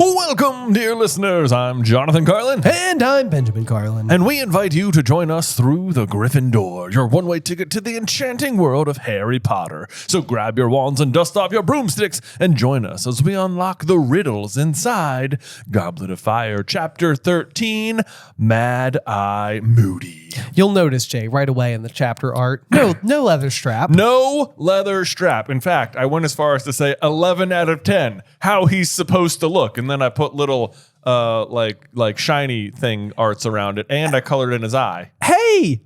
Welcome, dear listeners. I'm Jonathan Carlin. And I'm Benjamin Carlin. And we invite you to join us through the Griffin door, your one-way ticket to the enchanting world of Harry Potter. So grab your wands and dust off your broomsticks and join us as we unlock the riddles inside Goblet of Fire, Chapter 13, Mad-Eye Moody. You'll notice, Jay, right away in the chapter art, no leather strap. No leather strap. In fact, I went as far as to say 11 out of 10, how he's supposed to look. And then I put little like shiny thing arts around it, and I colored in his eye. Hey,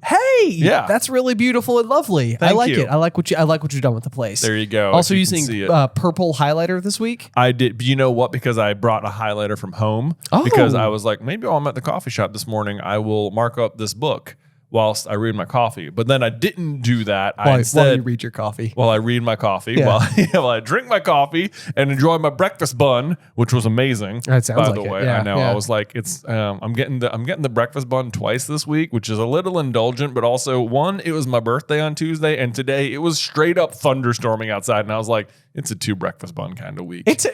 yeah, that's really beautiful and lovely. I like it. I like what you've done with the place. There you go. Also using purple highlighter this week. I did. You know what? Because I brought a highlighter from home. Because I was like, maybe while I'm at the coffee shop this morning, I will mark up this book whilst I read my coffee. But then I didn't do that. While you read your coffee. While I read my coffee. Yeah. While I drink my coffee and enjoy my breakfast bun, which was amazing. That sounds by the way. Yeah, I know. Yeah. I was like, it's I'm getting the breakfast bun twice this week, which is a little indulgent, but also one, it was my birthday on Tuesday, and today it was straight up thunderstorming outside, and I was like, it's a 2 breakfast bun kind of week. It's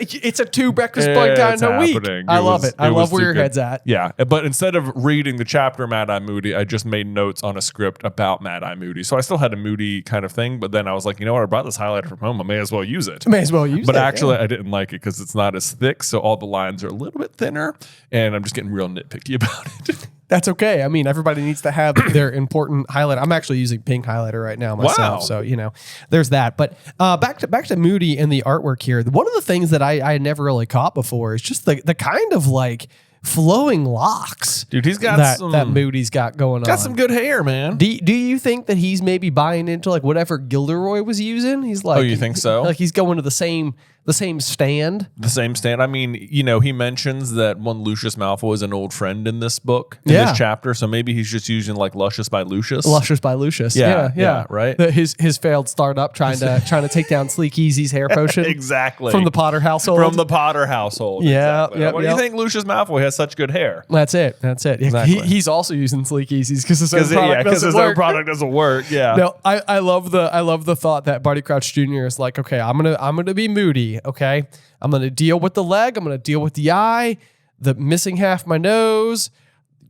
a 2 breakfast bun kind of week. I love it. I love where your head's at. Yeah, but instead of reading the chapter Mad-Eye Moody, I just made notes on a script about Mad-Eye Moody. So I still had a Moody kind of thing, but then I was like, you know what? I brought this highlighter from home. I may as well use it. But actually, I didn't like it because it's not as thick, so all the lines are a little bit thinner, and I'm just getting real nitpicky about it. That's okay. I mean, everybody needs to have their important highlighter. I'm actually using pink highlighter right now myself. Wow. So, there's that. But back to Moody and the artwork here. One of the things that I never really caught before is just the kind of like flowing locks. Dude, he's got that Moody's got going on. Got some good hair, man. Do you think that he's maybe buying into like whatever Gilderoy was using? He's like, oh, you think so? Like he's going to the same stand. The same stand. I mean, he mentions that one Lucius Malfoy is an old friend in this book, in this chapter. So maybe he's just using like Luscious by Lucius. Luscious by Lucius. Yeah. Right. His failed startup trying to take down Sleek Easy's hair potion. Exactly. From the Potter household. Yeah. Exactly. Why do you think Lucius Malfoy has such good hair? That's it. Exactly. He's also using Sleek Easy's because his own product doesn't work. Yeah. No, I love the thought that Barty Crouch Jr. is like, okay, I'm gonna be Moody. Okay, I'm gonna deal with the leg. I'm gonna deal with the eye, the missing half my nose.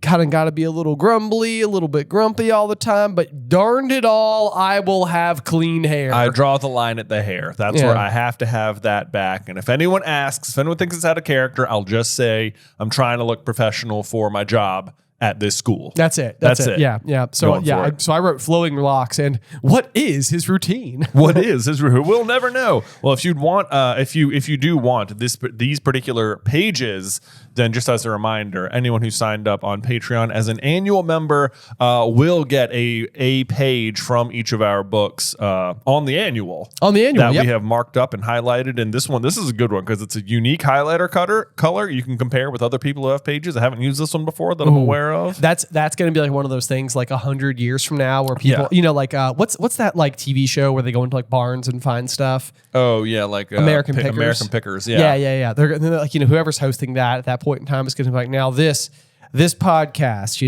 Kind of got to be a little grumbly, a little bit grumpy all the time, but darned it all, I will have clean hair. I draw the line at the hair. That's where I have to have that back. And if anyone asks, if anyone thinks it's out of character, I'll just say I'm trying to look professional for my job at this school. That's it. Yeah. So so I wrote flowing locks. And what is his routine? What is his routine? We'll never know. Well, if you'd want, if you do want these particular pages, then just as a reminder, anyone who signed up on Patreon as an annual member will get a page from each of our books on the annual. That we have marked up and highlighted. And this is a good one because it's a unique highlighter color you can compare with other people who have pages. I haven't used this one before that I'm aware of. That's going to be like one of those things like 100 years from now where people, like what's that like TV show where they go into like barns and find stuff? Oh yeah, like American Pickers. American Pickers. Yeah. They're like whoever's hosting that at that point in time is going to be like, now this podcast,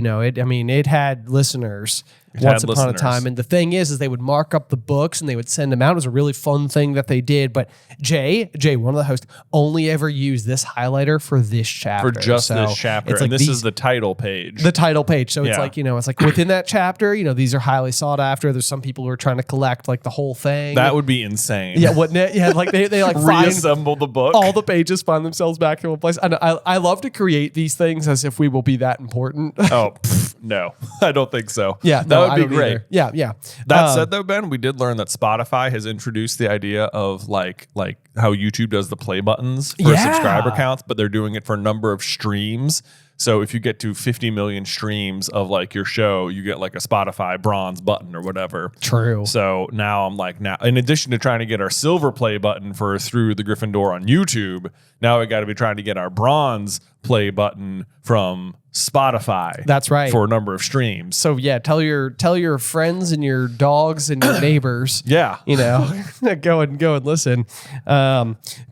it had listeners. Once upon a time. And the thing is they would mark up the books and they would send them out. It was a really fun thing that they did. But Jay, one of the hosts, only ever used this highlighter for this chapter. For just this chapter. And this is the title page. The title page. So it's like, it's like within that chapter, these are highly sought after. There's some people who are trying to collect like the whole thing. That would be insane. Yeah, wouldn't it? Yeah, like they like reassemble the book. All the pages find themselves back in one place. And I love to create these things as if we will be that important. Oh, no. I don't think so. Yeah, that would be great. Yeah. That said, though, Ben, we did learn that Spotify has introduced the idea of like how YouTube does the play buttons for subscriber counts, but they're doing it for a number of streams. So if you get to 50 million streams of like your show, you get like a Spotify bronze button or whatever. True. So now I'm like, in addition to trying to get our silver play button for Through the Griffin Door on YouTube, now we got to be trying to get our bronze play button from Spotify. That's right. For a number of streams. So yeah, tell your friends and your dogs and your neighbors. Yeah. Go and listen.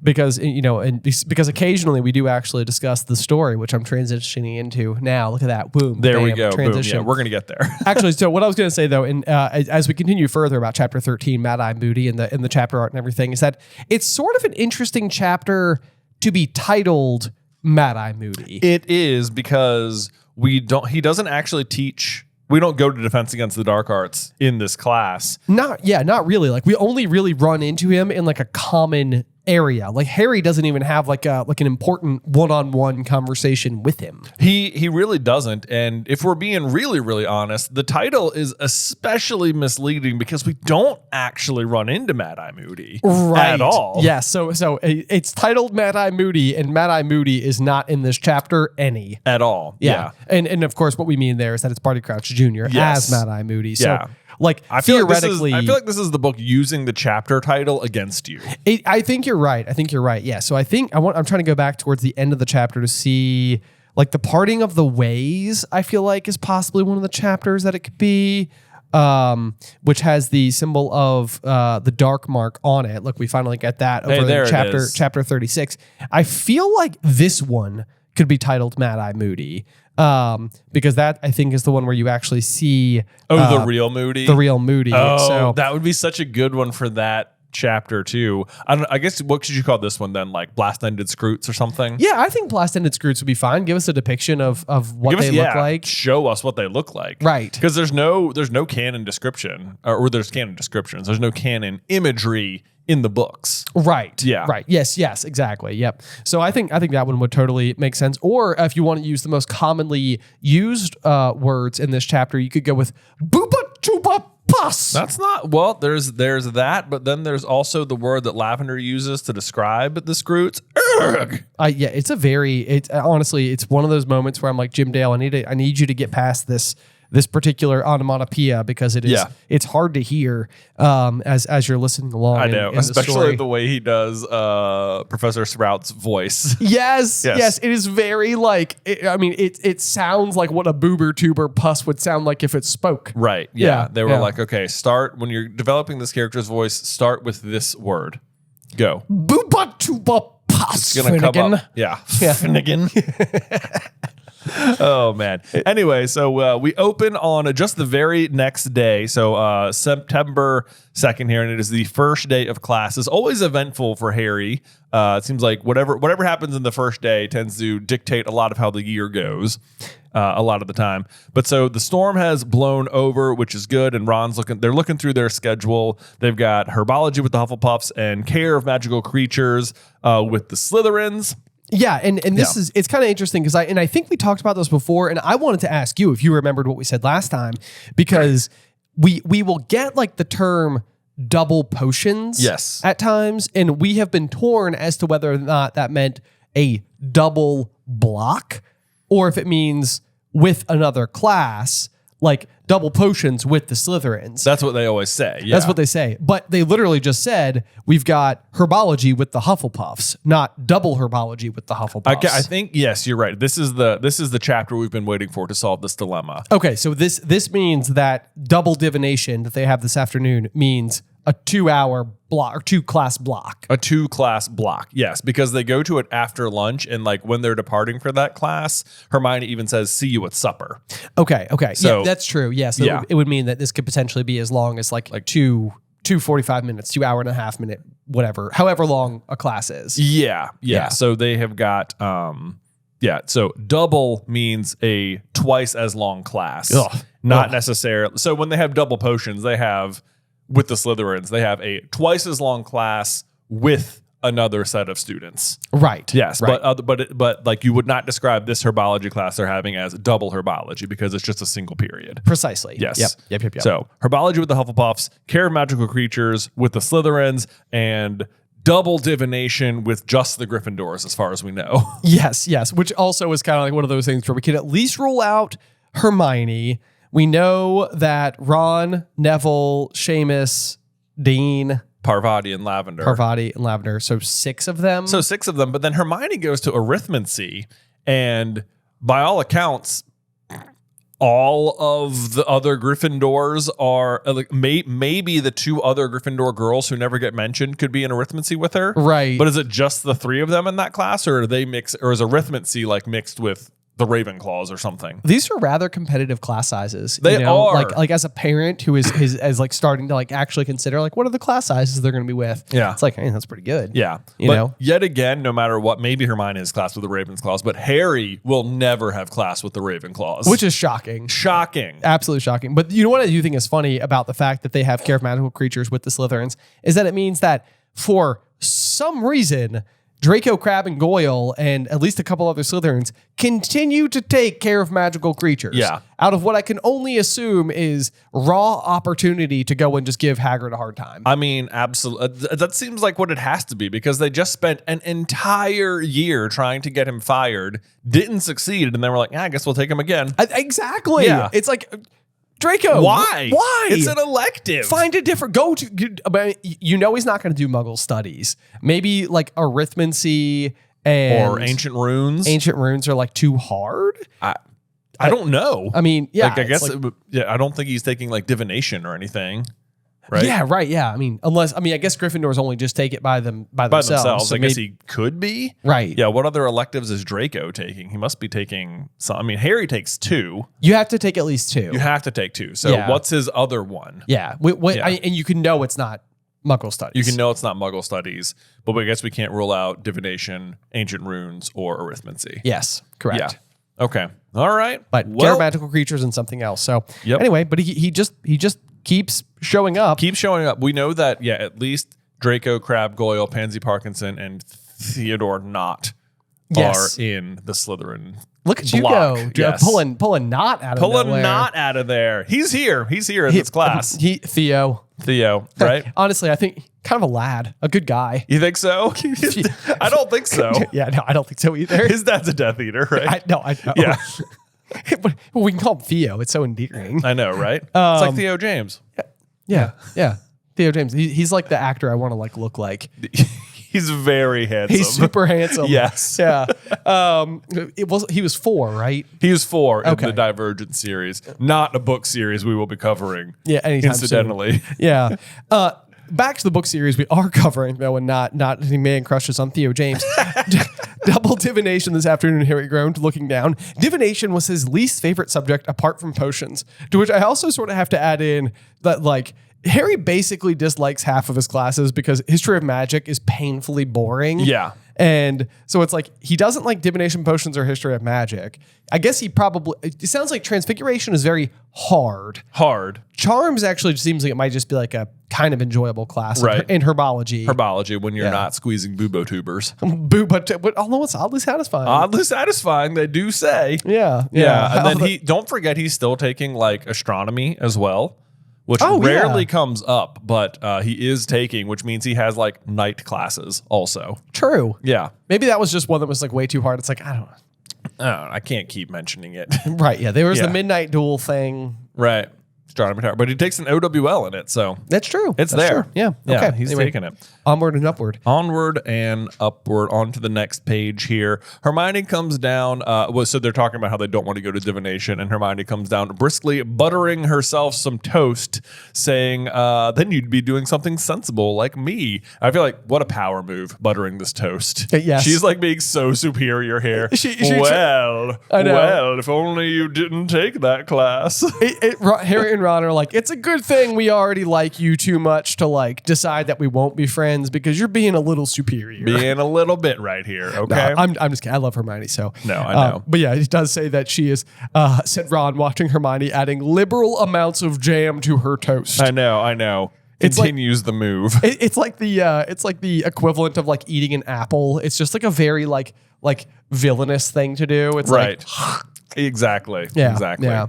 Because occasionally we do actually discuss the story, which I'm transitioning into now. Look at that. Boom. There we go. Transition. Boom. Yeah, we're going to get there. Actually, so what I was going to say though, and as we continue further about chapter 13, Mad-Eye Moody and the chapter art and everything, is that it's sort of an interesting chapter to be titled Mad-Eye Moody. It is, because he doesn't actually teach. We don't go to Defense Against the Dark Arts in this class. Not really. Like, we only really run into him in like a common area. Like, Harry doesn't even have like an important one-on-one conversation with him. He really doesn't. And if we're being really, really honest, the title is especially misleading because we don't actually run into Mad-Eye Moody at all. Yeah, so it's titled Mad-Eye Moody, and Mad-Eye Moody is not in this chapter at all. Yeah. And of course, what we mean there is that it's Barty Crouch Jr. as Mad-Eye Moody. So like, I feel like this is the book using the chapter title against you. I think you're right. Yeah. So I'm trying to go back towards the end of the chapter to see like the parting of the ways. I feel like is possibly one of the chapters that it could be, which has the symbol of the dark mark on it. Look, we finally get that over chapter 36. I feel like this one could be titled Mad-Eye Moody. Because that, I think, is the one where you actually see the real Moody. The real Moody. Oh, so that would be such a good one for that chapter too. I guess, what should you call this one then? Like Blast-Ended Skrewts or something? Yeah, I think Blast-Ended Skrewts would be fine. Give us a depiction of what they look like. Show us what they look like. Right. Because there's no canon description, or there's canon descriptions. There's no canon imagery in the books. Right. Yeah. Right. Yes, exactly. Yep. So I think that one would totally make sense. Or if you want to use the most commonly used words in this chapter, you could go with bubotuber. That's not, well, there's that, but then there's also the word that Lavender uses to describe the Skrewts. Honestly, it's one of those moments where I'm like, Jim Dale, I need you to get past this particular onomatopoeia, because it's hard to hear as you're listening along. I know, especially the way he does Professor Sprout's voice. Yes, it is very like. It sounds like what a bubotuber pus would sound like if it spoke. Right. Yeah. They were like, okay, start when you're developing this character's voice. Start with this word. Go. Bubotuber pus. It's gonna come up. Yeah. Finnegan. Oh man. Anyway, so we open on just the very next day. So September 2nd here, and it is the first day of class. It's always eventful for Harry. It seems like whatever happens in the first day tends to dictate a lot of how the year goes. A lot of the time. But so the storm has blown over, which is good, and they're looking through their schedule. They've got herbology with the Hufflepuffs and care of magical creatures with the Slytherins. Yeah, and this is, it's kind of interesting because I think we talked about this before, and I wanted to ask you if you remembered what we said last time, because we will get like the term double potions at times, and we have been torn as to whether or not that meant a double block or if it means with another class, like double potions with the Slytherins. That's what they always say. Yeah. That's what they say. But they literally just said, we've got herbology with the Hufflepuffs, not double herbology with the Hufflepuffs. I think, yes, you're right. This is the chapter we've been waiting for to solve this dilemma. Okay, so this means that double divination that they have this afternoon means a 2-hour block or 2-class block. A 2-class block, yes, because they go to it after lunch, and like when they're departing for that class, Hermione even says, "See you at supper." Okay. So yeah, that's true. Yeah, so it would mean that this could potentially be as long as like 2 45 minutes, 2 hour and a half minute, whatever, however long a class is. Yeah. So they have got so double means a twice as long class. Not necessarily. So when they have double potions, they have, with the Slytherins, they have a twice as long class with another set of students. Right. Yes. Right. But like, you would not describe this herbology class they're having as double herbology because it's just a single period. Precisely. Yes. Yep. So herbology with the Hufflepuffs, care of magical creatures with the Slytherins, and double divination with just the Gryffindors, as far as we know. Yes. Which also is kind of like one of those things where we can at least rule out Hermione. We know that Ron, Neville, Seamus, Dean, Parvati and Lavender. So 6 of them. But then Hermione goes to arithmancy, and by all accounts, all of the other Gryffindors are like, maybe the 2 other Gryffindor girls who never get mentioned could be in arithmancy with her. Right. But is it just the 3 of them in that class, or are they mix, or is arithmancy like mixed with the Ravenclaws or something. These are rather competitive class sizes. They are. Like as a parent who is as like starting to like actually consider like what are the class sizes they're going to be with. Yeah. It's like, hey, that's pretty good. Yeah. You know? Yet again, no matter what, maybe Hermione has class with the Ravenclaws, but Harry will never have class with the Ravenclaws. Which is shocking. Shocking. Absolutely shocking. But you know what I do think is funny about the fact that they have care of magical creatures with the Slytherins is that it means that for some reason, Draco, Crabbe, and Goyle, and at least a couple other Slytherins, continue to take care of magical creatures. Yeah. Out of what I can only assume is raw opportunity to go and just give Hagrid a hard time. I mean, absolutely. That seems like what it has to be because they just spent an entire year trying to get him fired, didn't succeed, and then we're like, I guess we'll take him again. Exactly. Yeah. It's like, Draco. Why? Why? It's an elective. Find a different you know he's not going to do Muggle studies. Maybe like arithmancy and or ancient runes. Ancient runes are like too hard. I don't know. I mean, yeah. Like, I guess I don't think he's taking like divination or anything. Right? Yeah, right. Yeah. I guess Gryffindors only just take it by themselves. So I guess he could be. Right. Yeah. What other electives is Draco taking? He must be taking some. I mean, Harry takes 2. You have to take at least 2. You have to take 2. So what's his other one? Yeah. And you can know it's not Muggle studies. You can know it's not Muggle studies, but I guess we can't rule out divination, ancient runes, or arithmancy. Yes. Correct. Yeah. Okay. All right. But care of magical creatures and something else. So anyway, but he just keeps showing up. Keep showing up. We know that, at least Draco, Crabbe, Goyle, Pansy Parkinson, and Theodore Knott are in the Slytherin. Look at you block. go. Yes. Pulling Knott out of nowhere. Pulling Knott out of there. He's here. He's here in this class. Theo, right? Honestly, I think kind of a lad, a good guy. You think so? I don't think so. Yeah, no, I don't think so either. His dad's a Death Eater, right? I know. Yeah. But we can call him Theo. It's so endearing. I know, right? It's like Theo James. Yeah. Theo James. He's like the actor I want to like look like. He's very handsome. He's super handsome. Yes. Yeah. He was 4, right? He was 4 in the Divergent series, not a book series we will be covering. Yeah, anytime incidentally. Soon. Yeah. Back to the book series we are covering, though, and not any man crushes on Theo James. Double divination this afternoon, Harry groaned, looking down. Divination was his least favorite subject apart from potions, to which I also sort of have to add in that, like, Harry basically dislikes half of his classes because History of Magic is painfully boring. Yeah. And so it's like he doesn't like divination, potions, or History of Magic. I guess it sounds like Transfiguration is very hard. Charms actually seems like it might just be like a kind of enjoyable class. Right. In herbology. Herbology, when you're not squeezing bubotubers. But although it's oddly satisfying. Oddly satisfying, they do say. Yeah. And then don't forget he's still taking like astronomy as well, which rarely comes up, but he is taking, which means he has like night classes also. True. Yeah. Maybe that was just one that was like way too hard. It's like, I don't know. I can't keep mentioning it. Right. Yeah. There was the midnight duel thing. Right. Astronomy tower. But he takes an OWL in it, so. That's true. It's there. True. Yeah. Okay. He's taking it. Onward and upward. Onward and upward. On to the next page here. Hermione comes down. So they're talking about how they don't want to go to divination, and Hermione comes down briskly, buttering herself some toast, saying, then you'd be doing something sensible like me. I feel like, what a power move, buttering this toast. Yes. She's like being so superior here. I know. Well, if only you didn't take that class. Harry and Ron are like, it's a good thing we already like you too much to like decide that we won't be friends because you're being a little superior. Being a little bit right here, okay? No, I'm just kidding. I love Hermione, so. No, I know. But yeah, it does say that she is, said Ron, watching Hermione adding liberal amounts of jam to her toast. I know. Continues the move. It's like the equivalent of like eating an apple. It's just like a very like villainous thing to do. It's right. like exactly. Yeah. Exactly. Yeah.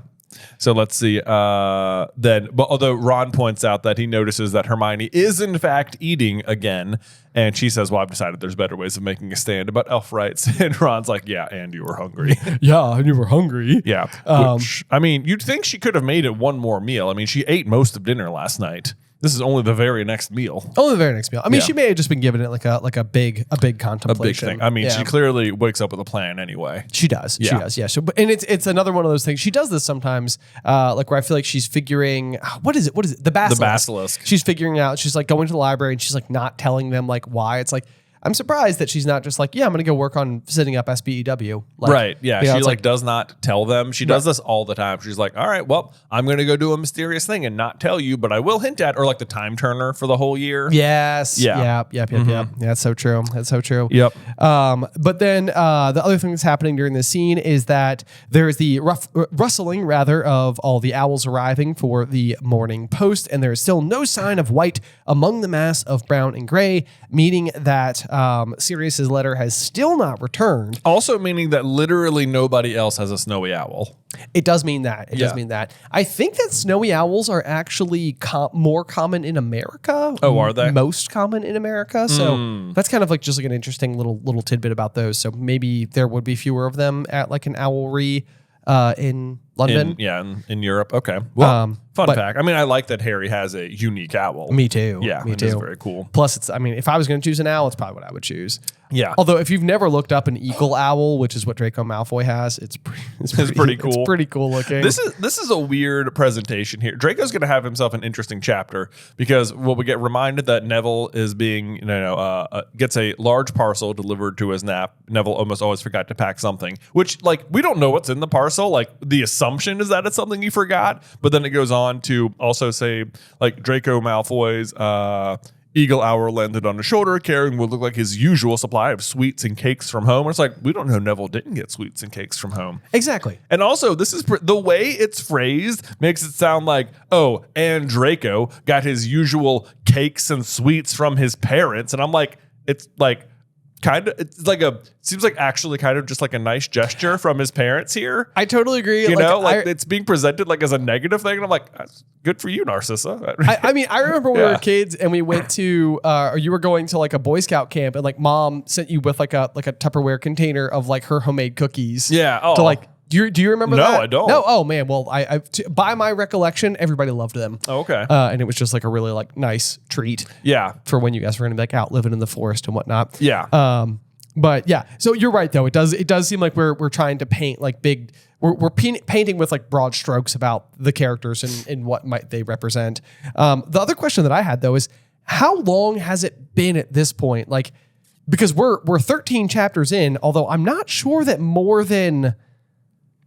So let's see. But although Ron points out that he notices that Hermione is in fact eating again, and she says, "Well, I've decided there's better ways of making a stand about elf rights." And Ron's like, "Yeah, and you were hungry." Yeah, and you were hungry. Yeah. Which, I mean, you'd think she could have made it one more meal. I mean, she ate most of dinner last night. This is only the very next meal. Only the very next meal. I mean, she may have just been given it like a big contemplation. A big thing. I mean, she clearly wakes up with a plan anyway. She does. Yeah. She does. Yeah. So, and it's another one of those things. She does this sometimes, like where I feel like she's figuring what is it? The basilisk. The basilisk. She's figuring out. She's like going to the library and she's like not telling them like why. It's like, I'm surprised that she's not just like, yeah, I'm going to go work on setting up SBEW. Like, right. Yeah. you know, She like does not tell them. She does this all the time. She's like, all right, well, I'm going to go do a mysterious thing and not tell you, but I will hint at, or like the time turner for the whole year. Yes. Yeah. Yep. Yeah, that's so true. That's so true. Yep. But then the other thing that's happening during this scene is that there's the rustling, rather, of all the owls arriving for the morning post, and there is still no sign of white among the mass of brown and gray, meaning that Sirius's letter has still not returned. Also meaning that literally nobody else has a snowy owl. It does mean that. It does mean that. I think that snowy owls are actually more common in America. Oh, are they? Most common in America. So that's kind of like just like an interesting little tidbit about those. So maybe there would be fewer of them at like an owlry in London. In Europe. Okay. Well, fun fact. I mean, I like that Harry has a unique owl. Me too. Yeah, me it too. is very cool. Plus, if I was going to choose an owl, it's probably what I would choose. Yeah. Although, if you've never looked up an eagle owl, which is what Draco Malfoy has, it's pretty cool. It's pretty cool looking. This is a weird presentation here. Draco's going to have himself an interesting chapter because we get reminded that Neville is being, gets a large parcel delivered to his nap. Neville almost always forgot to pack something, which like we don't know what's in the parcel. Like the assumption is that it's something he forgot, but then it goes on to also say like Draco Malfoy's eagle owl landed on his shoulder carrying what looked like his usual supply of sweets and cakes from home. And it's like, we don't know Neville didn't get sweets and cakes from home. Exactly. And also, this is the way it's phrased makes it sound like, oh, and Draco got his usual cakes and sweets from his parents. And I'm like, it's like, seems like actually kind of just like a nice gesture from his parents here. I totally agree. It's being presented like as a negative thing. And I'm like, that's good for you, Narcissa. I remember when we were kids and we went to, or you were going to like a Boy Scout camp and like mom sent you with like a Tupperware container of like her homemade cookies. Yeah. Oh. To like, do you remember that? No, I don't. No. Oh man. Well, by my recollection, everybody loved them. Oh, okay. And it was just like a really like nice treat. Yeah. For when you guys were going to be like out living in the forest and whatnot. Yeah. But yeah, so you're right though. It does seem like we're trying to paint like big. We're painting with like broad strokes about the characters and what might they represent. The other question that I had though is how long has it been at this point? Like, because we're 13 chapters in, although I'm not sure that more than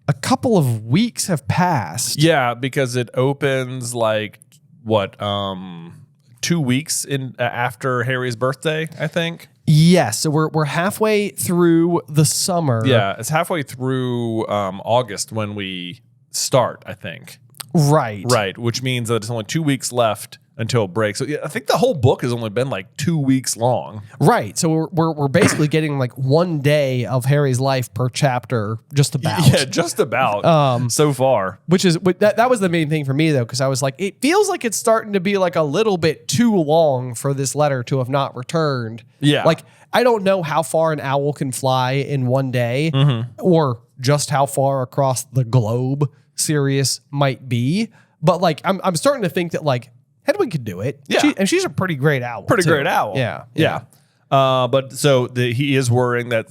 a couple of weeks have passed. Yeah, because it opens like what 2 weeks in after Harry's birthday, I think. Yes, so we're halfway through the summer. Yeah, it's halfway through August when we start, I think. Right, which means that it's only 2 weeks left until break. So yeah, I think the whole book has only been like 2 weeks long. Right. So we're basically getting like 1 day of Harry's life per chapter, just about. Yeah, just about. So far. Which is that was the main thing for me though, because I was like, it feels like it's starting to be like a little bit too long for this letter to have not returned. Yeah. Like I don't know how far an owl can fly in 1 day, or just how far across the globe Sirius might be. But like I'm starting to think that like Hedwig could do it. Yeah. And she's a pretty great owl. Great owl. Yeah. But so he is worrying that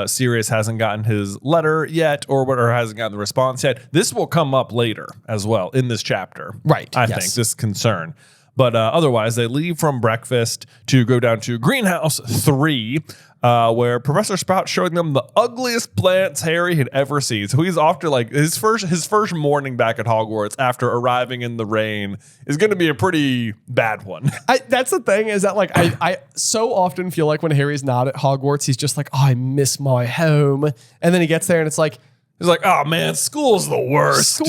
Sirius hasn't gotten his letter yet or hasn't gotten the response yet. This will come up later as well in this chapter. Right. I think this concern. But otherwise, they leave from breakfast to go down to Greenhouse 3, where Professor Sprout showing them the ugliest plants Harry had ever seen. So he's off to like his first morning back at Hogwarts after arriving in the rain is going to be a pretty bad one. That's the thing is that like I so often feel like when Harry's not at Hogwarts, he's just like, oh, I miss my home. And then he gets there and it's like, he's like, oh man, school's the worst.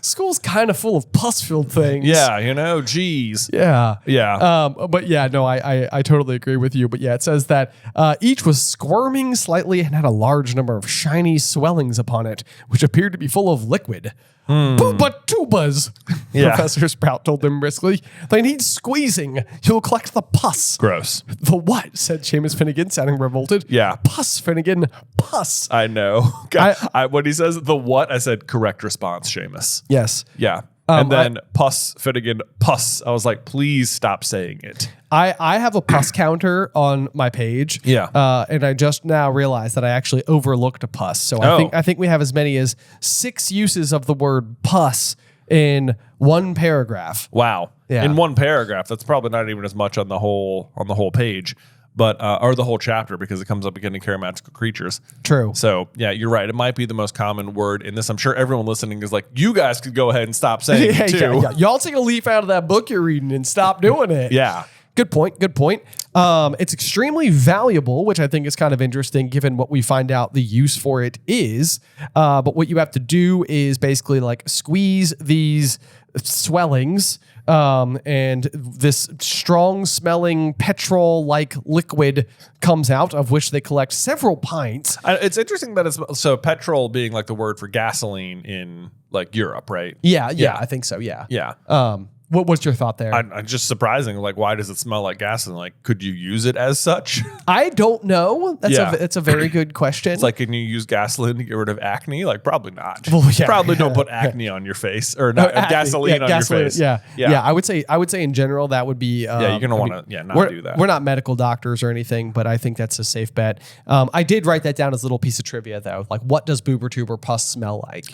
School's kind of full of pus-filled things. Yeah, geez. Yeah. Yeah. But yeah, no, I totally agree with you. But yeah, it says that each was squirming slightly and had a large number of shiny swellings upon it, which appeared to be full of liquid. Bubotuber, Professor Sprout told them briskly. They need squeezing. You'll collect the pus. Gross. The what? Said Seamus Finnegan, sounding revolted. Yeah. Pus, Finnegan. Pus. I know. When he says the what, I said correct response, Seamus. Yes. Yeah. And then pus, Finnegan, pus. I was like, please stop saying it. I have a pus counter on my page. Yeah. And I just now realized that I actually overlooked a pus. So I think we have as many as 6 uses of the word pus in one paragraph. Wow. Yeah. In one paragraph. That's probably not even as much on the whole page. but or the whole chapter because it comes up again in Carry Magical Creatures. True. So yeah, you're right. It might be the most common word in this. I'm sure everyone listening is like, you guys could go ahead and stop saying it too. Yeah. Y'all take a leaf out of that book you're reading and stop doing it. Yeah. Good point. Good point. It's extremely valuable, which I think is kind of interesting given what we find out the use for it is. But what you have to do is basically like squeeze these swellings and this strong smelling petrol-like liquid comes out, of which they collect several pints. It's interesting that it's so petrol being like the word for gasoline in like Europe, right? Yeah, I think so. Yeah. Yeah. What's your thought there? I'm just surprising. Like, why does it smell like gasoline? Like, could you use it as such? I don't know. That's a very good question. It's like, can you use gasoline to get rid of acne? Like, probably not. Well, yeah, probably don't put acne on your face or not gasoline on your face. Yeah. I would say in general that would be. You're gonna want to not do that. We're not medical doctors or anything, but I think that's a safe bet. I did write that down as a little piece of trivia though. Like, what does bubotuber pus smell like?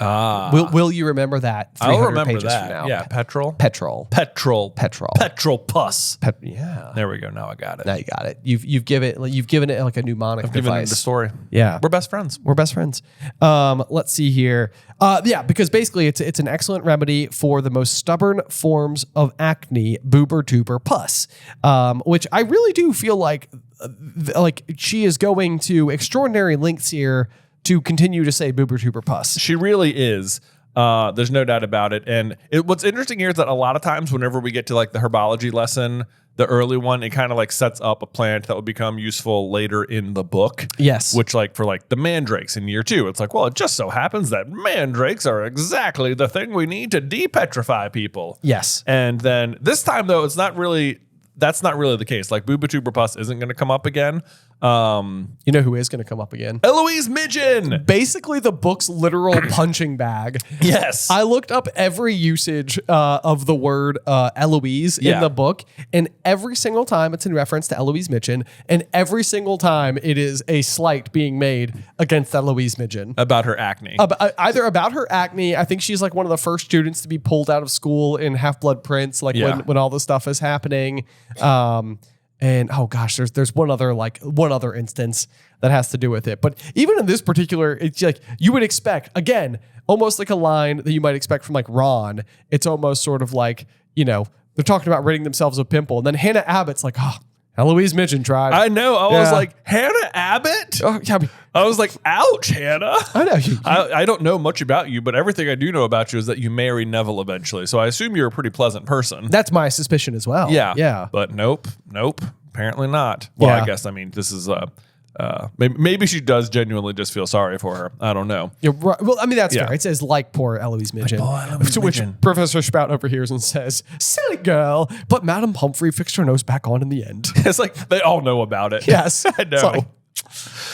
Will you remember that? I'll remember pages that. From now? Yeah, petrol. Petrol pus. Yeah. There we go. Now I got it. Now you got it. You've given it like a mnemonic device. Given it the story. Yeah. We're best friends. Let's see here. Because basically it's an excellent remedy for the most stubborn forms of acne, bubotuber pus, which I really do feel like she is going to extraordinary lengths here to continue to say bubotuber pus. She really is. There's no doubt about it. And what's interesting here is that a lot of times whenever we get to like the herbology lesson, the early one, it kind of like sets up a plant that will become useful later in the book. Yes. Which like for like the mandrakes in year 2, it's like, well, it just so happens that mandrakes are exactly the thing we need to depetrify people. Yes. And then this time though, that's not really the case. Like bubotuber pus isn't going to come up again. You know who is going to come up again? Eloise Midgen. Basically the book's literal punching bag. Yes. I looked up every usage of the word Eloise in the book, and every single time it's in reference to Eloise Midgen, and every single time it is a slight being made against Eloise Midgen. About her acne. Either about her acne. I think she's like one of the first students to be pulled out of school in Half-Blood Prince, when all this stuff is happening. And oh gosh, there's one other instance that has to do with it. But even in this particular, it's like you would expect, again, almost like a line that you might expect from like Ron. It's almost sort of like, they're talking about ridding themselves of pimple. And then Hannah Abbott's like, Eloise Midgen tried. I know. I was like, Hannah Abbott? Oh, yeah. I was like, ouch, Hannah. I know. I don't know much about you, but everything I do know about you is that you marry Neville eventually. So I assume you're a pretty pleasant person. That's my suspicion as well. Yeah. Yeah. But nope. Apparently not. Well, Yeah. I guess, this is, maybe she does genuinely just feel sorry for her. I don't know. You're right. Well, I mean, that's fair. It says like poor Eloise Midgen. To which Professor Spout overhears and says, silly girl, but Madam Humphrey fixed her nose back on in the end. It's like they all know about it. Yes. I know.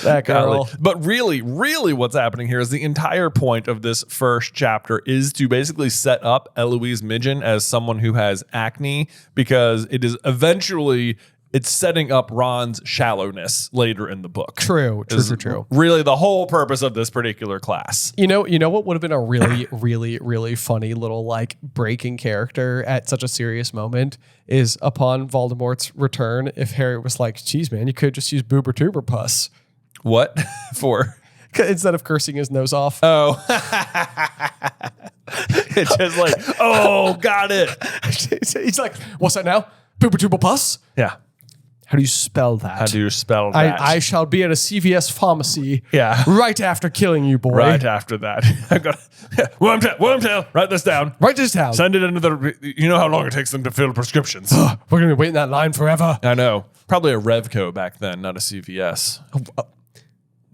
That girl. But really what's happening here is the entire point of this first chapter is to basically set up Eloise Midgen as someone who has acne, because it is eventually it's setting up Ron's shallowness later in the book. True. Really the whole purpose of this particular class. You know what would have been a really, really, really funny little like breaking character at such a serious moment is upon Voldemort's return, if Harry was like, geez, man, you could just use bubotuber pus. What? For? Instead of cursing his nose off. Oh. It's just like, oh, got it. He's like, what's that now? Bubotuber pus? Yeah. How do you spell that? How do you spell that? I shall be at a CVS pharmacy. Yeah. Right after killing you, boy. Right after that. I've got Wormtail. Write this down. Write this down. Send it into the. You know how long it takes them to fill prescriptions. We're gonna wait in that line forever. I know. Probably a Revco back then, not a CVS.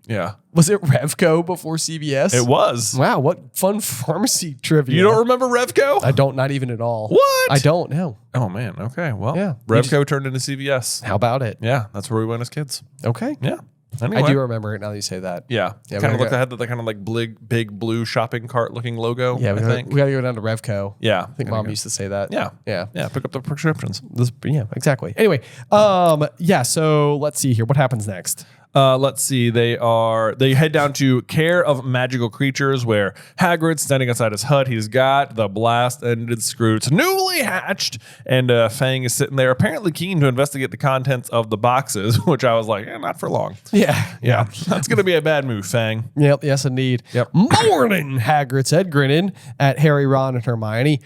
Yeah. Was it Revco before CVS? It was. Wow, what fun pharmacy trivia. You don't remember Revco? I don't, not even at all. What? I don't know. Oh, man. Okay. Well, yeah. Revco turned into CVS. How about it? Yeah. That's where we went as kids. Okay. Yeah. Anyway. I do remember it now that you say that. Yeah. Kind of looked ahead to the kind of like big blue shopping cart looking logo. Yeah, I think. We got to go down to Revco. Yeah. I think Mom used to say that. Yeah. Yeah. Yeah. Pick up the prescriptions. Yeah, exactly. Anyway, so let's see here. What happens next? Let's see. They head down to Care of Magical Creatures, where Hagrid's standing outside his hut. He's got the blast-ended skrewts newly hatched, and Fang is sitting there, apparently keen to investigate the contents of the boxes, which I was like, not for long. Yeah. That's gonna be a bad move, Fang. Yep. Yes, indeed. Yep. Morning, Hagrid said, grinning at Harry, Ron, and Hermione.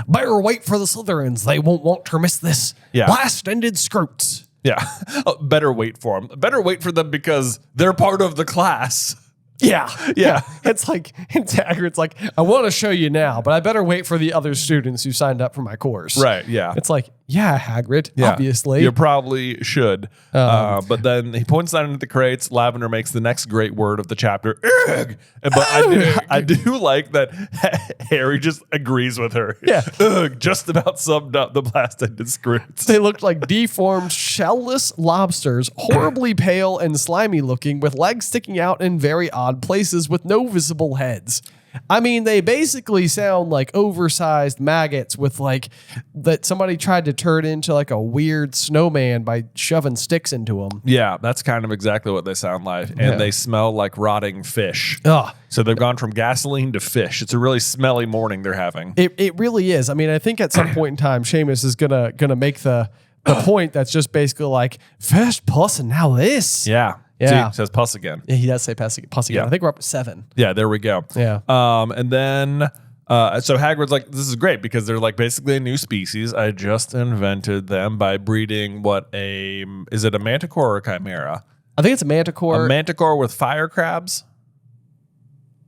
Better wait for the Slytherins. They won't want to miss this. Yeah. Blast-ended skrewts. Yeah. Better wait for them. Better wait for them because they're part of the class. Yeah. It's like, Hagrid's like, I want to show you now, but I better wait for the other students who signed up for my course. Right, yeah. It's like, yeah, Hagrid, obviously. You probably should. But then he points down into the crates. Lavender makes the next great word of the chapter. Ugh! But I do like that Harry just agrees with her. Yeah. Ugh, just about summed up the blast-ended skrewts. They looked like deformed, shellless lobsters, horribly pale and slimy looking, with legs sticking out in very odd places with no visible heads. I mean, they basically sound like oversized maggots with like that somebody tried to turn into like a weird snowman by shoving sticks into them. Yeah, that's kind of exactly what they sound like. And they smell like rotting fish. Ugh. So they've gone from gasoline to fish. It's a really smelly morning they're having. It really is. I mean, I think at some point in time, Seamus is gonna make the point that's just basically like first puss and now this. Yeah. Yeah. See, says puss again. Yeah, he does say puss again. Yeah. I think we're up to 7. Yeah, there we go. Yeah. And then so Hagrid's like, this is great because they're like basically a new species. I just invented them by breeding is it a manticore or a chimera? I think it's a manticore. A manticore with fire crabs?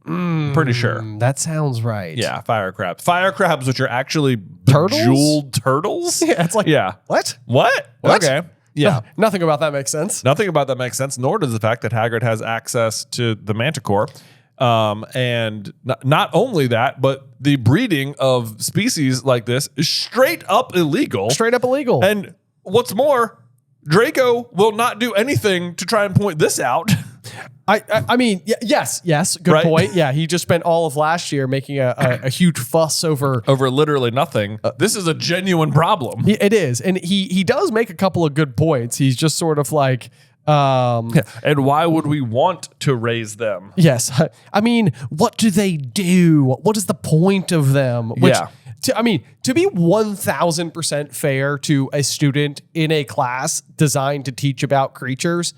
Pretty sure. That sounds right. Yeah, fire crabs. Fire crabs, which are actually Turtles? bejeweled turtles? Yeah, it's like, what? What? Okay. Yeah. Nothing about that makes sense. Nothing about that makes sense, nor does the fact that Hagrid has access to the manticore. And not only that, but the breeding of species like this is straight up illegal. Straight up illegal. And what's more, Draco will not do anything to try and point this out. I mean, yes, good point. Yeah, he just spent all of last year making a huge fuss over literally nothing. This is a genuine problem. It is, and he does make a couple of good points. He's just sort of like, and why would we want to raise them? Yes, I mean, what do they do? What is the point of them? Which, to be 1,000% fair to a student in a class designed to teach about creatures,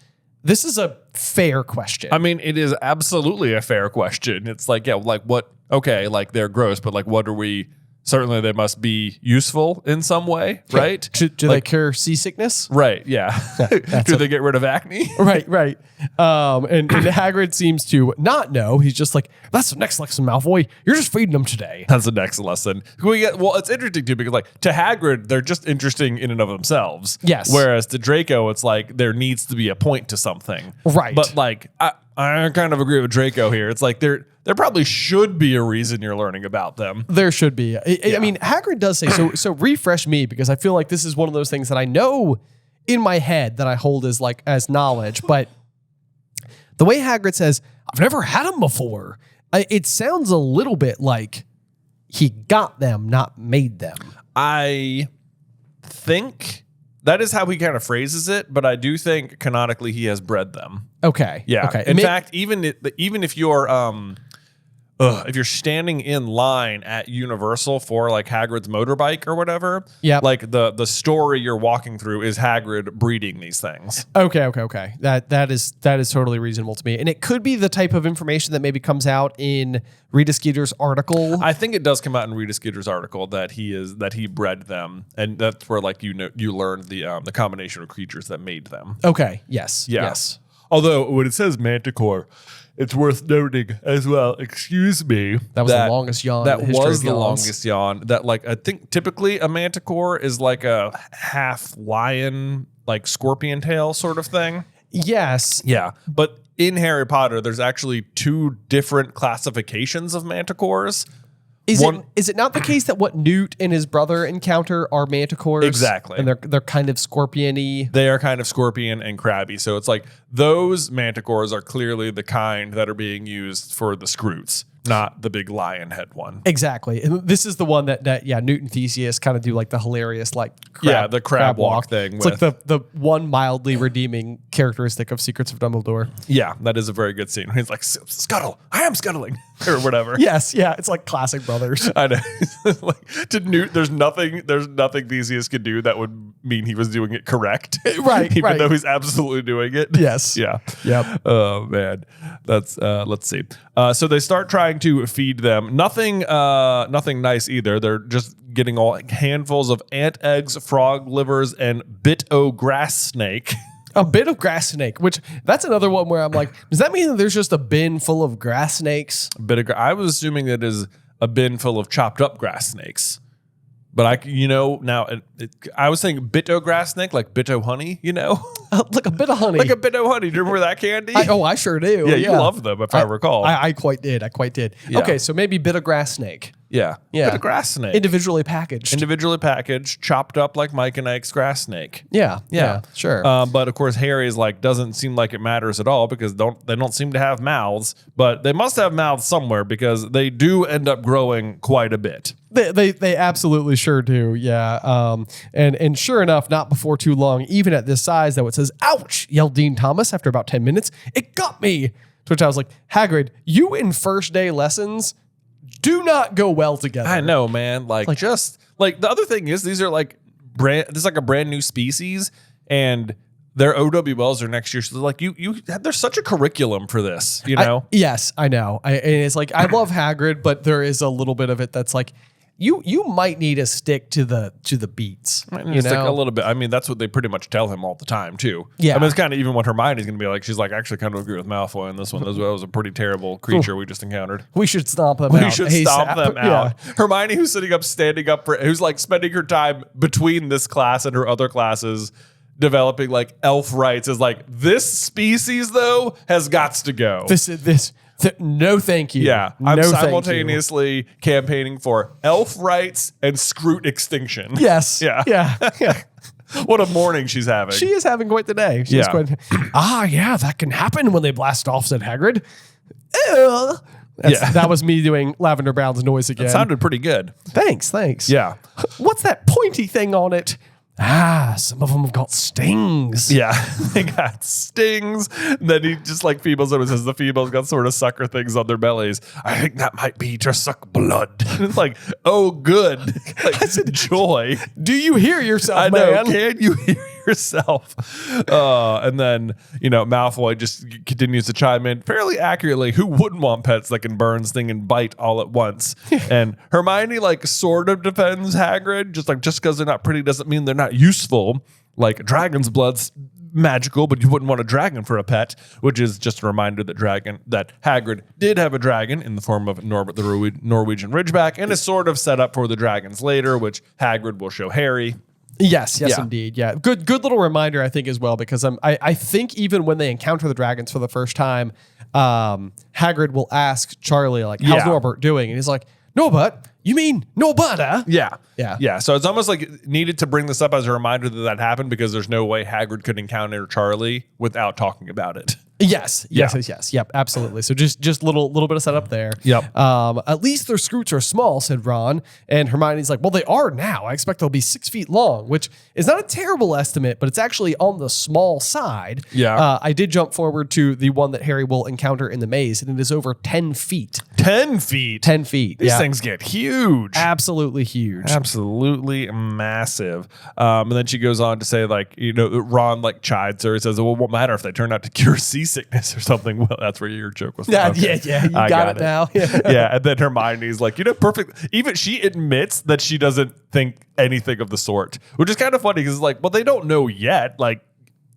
this is a fair question. I mean, it is absolutely a fair question. It's like, yeah, like what? Okay, like they're gross, but like, what are we? Certainly, they must be useful in some way, right? Do they cure seasickness? Right. Yeah. Do they get rid of acne? Right. And Hagrid seems to not know. He's just like, that's the next lesson, Malfoy. You're just feeding them today. That's the next lesson. Well, it's interesting too because, like, to Hagrid, they're just interesting in and of themselves. Yes. Whereas to Draco, it's like there needs to be a point to something. Right. But like, I kind of agree with Draco here. It's like there probably should be a reason you're learning about them. There should be. I mean, Hagrid does say, so refresh me, because I feel like this is one of those things that I know in my head that I hold as knowledge, but the way Hagrid says, I've never had them before, it sounds a little bit like he got them, not made them. I think that is how he kind of phrases it, but I do think canonically he has bred them. Okay. Yeah. Okay. In fact, even if you're standing in line at Universal for like Hagrid's motorbike or whatever, like the story you're walking through is Hagrid breeding these things. Okay. That is totally reasonable to me. And it could be the type of information that maybe comes out in Rita Skeeter's article. I think it does come out in Rita Skeeter's article that he bred them, and that's where like you learned the combination of creatures that made them. Okay. Yes. Yeah. Yes. Although when it says manticore, it's worth noting as well. Excuse me. That was the longest yawn. That was the longest yawn. That like I think typically a manticore is like a half lion, like scorpion tail sort of thing. Yes. Yeah. But in Harry Potter, there's actually 2 different classifications of manticores. Is it not the case that what Newt and his brother encounter are manticores? Exactly. And they're kind of scorpion-y? They are kind of scorpion and crabby. So it's like those manticores are clearly the kind that are being used for the skrewts, not the big lion head one. Exactly. And this is the one that Newt and Theseus kind of do like the hilarious like crab crab walk thing. It's like the one mildly redeeming characteristic of Secrets of Dumbledore. Yeah, that is a very good scene. He's like, scuttle, I am scuttling, or whatever. Yes, yeah, it's like classic brothers. I know. Like, to Newt, there's nothing Theseus could do that would mean he was doing it correct. Right, Even though he's absolutely doing it. Yes. Yeah. Yep. Oh man, that's let's see. So they start trying to feed them. Nothing nice either. They're just getting all handfuls of ant eggs, frog livers, and bit-o grass snake. A bit of grass snake, which that's another one where I'm like, does that mean that there's just a bin full of grass snakes? I was assuming that is a bin full of chopped up grass snakes. But I was saying bit-o grass snake, like bit-o honey, Like a bit of honey. Like a bit-o honey. Do you remember that candy? I sure do. Yeah, you love them, if I recall. I quite did. Yeah. Okay, so maybe bit of grass snake. Yeah. Bit of grass snake. Individually packaged. Chopped up like Mike and Ike's grass snake. Yeah, sure. But of course, Harry's like, doesn't seem like it matters at all because they don't seem to have mouths, but they must have mouths somewhere because they do end up growing quite a bit. They absolutely sure do, yeah. And sure enough, not before too long, even at this size, though, it says, "Ouch!" yelled Dean Thomas after about 10 minutes. "It got me." To which I was like, Hagrid, you in first day lessons do not go well together. I know, man. Like just like the other thing is, these are like this is like a brand new species, and their OWLs are next year. So like there's such a curriculum for this, Yes, I know. And it's like I love Hagrid, but there is a little bit of it that's like you might need to stick to the beats. It's like a little bit. I mean, that's what they pretty much tell him all the time too. Yeah. I mean, it's kind of even what Hermione's going to be like. She's like, I actually kind of agree with Malfoy on this one. That was a pretty terrible creature we just encountered. We should stomp them out. We should stomp them out. Hermione, who's standing up who's like spending her time between this class and her other classes, developing like elf rights, is like, this species though has got to go. No, thank you. Yeah, I'm simultaneously campaigning for elf rights and skrewt extinction. Yes. Yeah. What a morning she's having. She is having quite the day. Yeah, that can happen when they blast off, said Hagrid. That was me doing Lavender Brown's noise again. It sounded pretty good. Thanks. Yeah. What's that pointy thing on it? Some of them have got stings. Yeah, they got stings. And then he just like females, and it says the females got sort of sucker things on their bellies. I think that might be to suck blood. And it's like, oh, good. Like, I said, joy. Do you hear yourself, I know. man? Can you hear yourself? And then, Malfoy just continues to chime in fairly accurately. Who wouldn't want pets that can burn, sting, and bite all at once? And Hermione like sort of defends Hagrid, just because they're not pretty doesn't mean they're not useful. Like dragon's blood's magical, but you wouldn't want a dragon for a pet, which is just a reminder that Hagrid did have a dragon in the form of Norbert the Norwegian Ridgeback, and is sort of set up for the dragons later, which Hagrid will show Harry. Yes, indeed. Yeah. Good little reminder, I think, as well, because I think even when they encounter the dragons for the first time, Hagrid will ask Charlie, like, how's Norbert doing? And he's like, Norbert? You mean Norbert? Yeah. So it's almost like needed to bring this up as a reminder that happened, because there's no way Hagrid could encounter Charlie without talking about it. Yes. Yep, absolutely. So just little bit of setup there. Yep. At least their skrewts are small, said Ron. And Hermione's like, well, they are now. I expect they'll be 6 feet long, which is not a terrible estimate, but it's actually on the small side. Yeah. I did jump forward to the one that Harry will encounter in the maze, and it is over 10 feet. 10 feet? 10 feet. These things get huge. Absolutely huge. Absolutely massive. And then she goes on to say, like, Ron like chides her. He says, well, it won't matter if they turn out to cure seasickness or something. Well, that's where your joke was from. Yeah. You got it now. Yeah. And then Hermione's like, perfect. Even she admits that she doesn't think anything of the sort, which is kind of funny because it's like, well, they don't know yet. Like,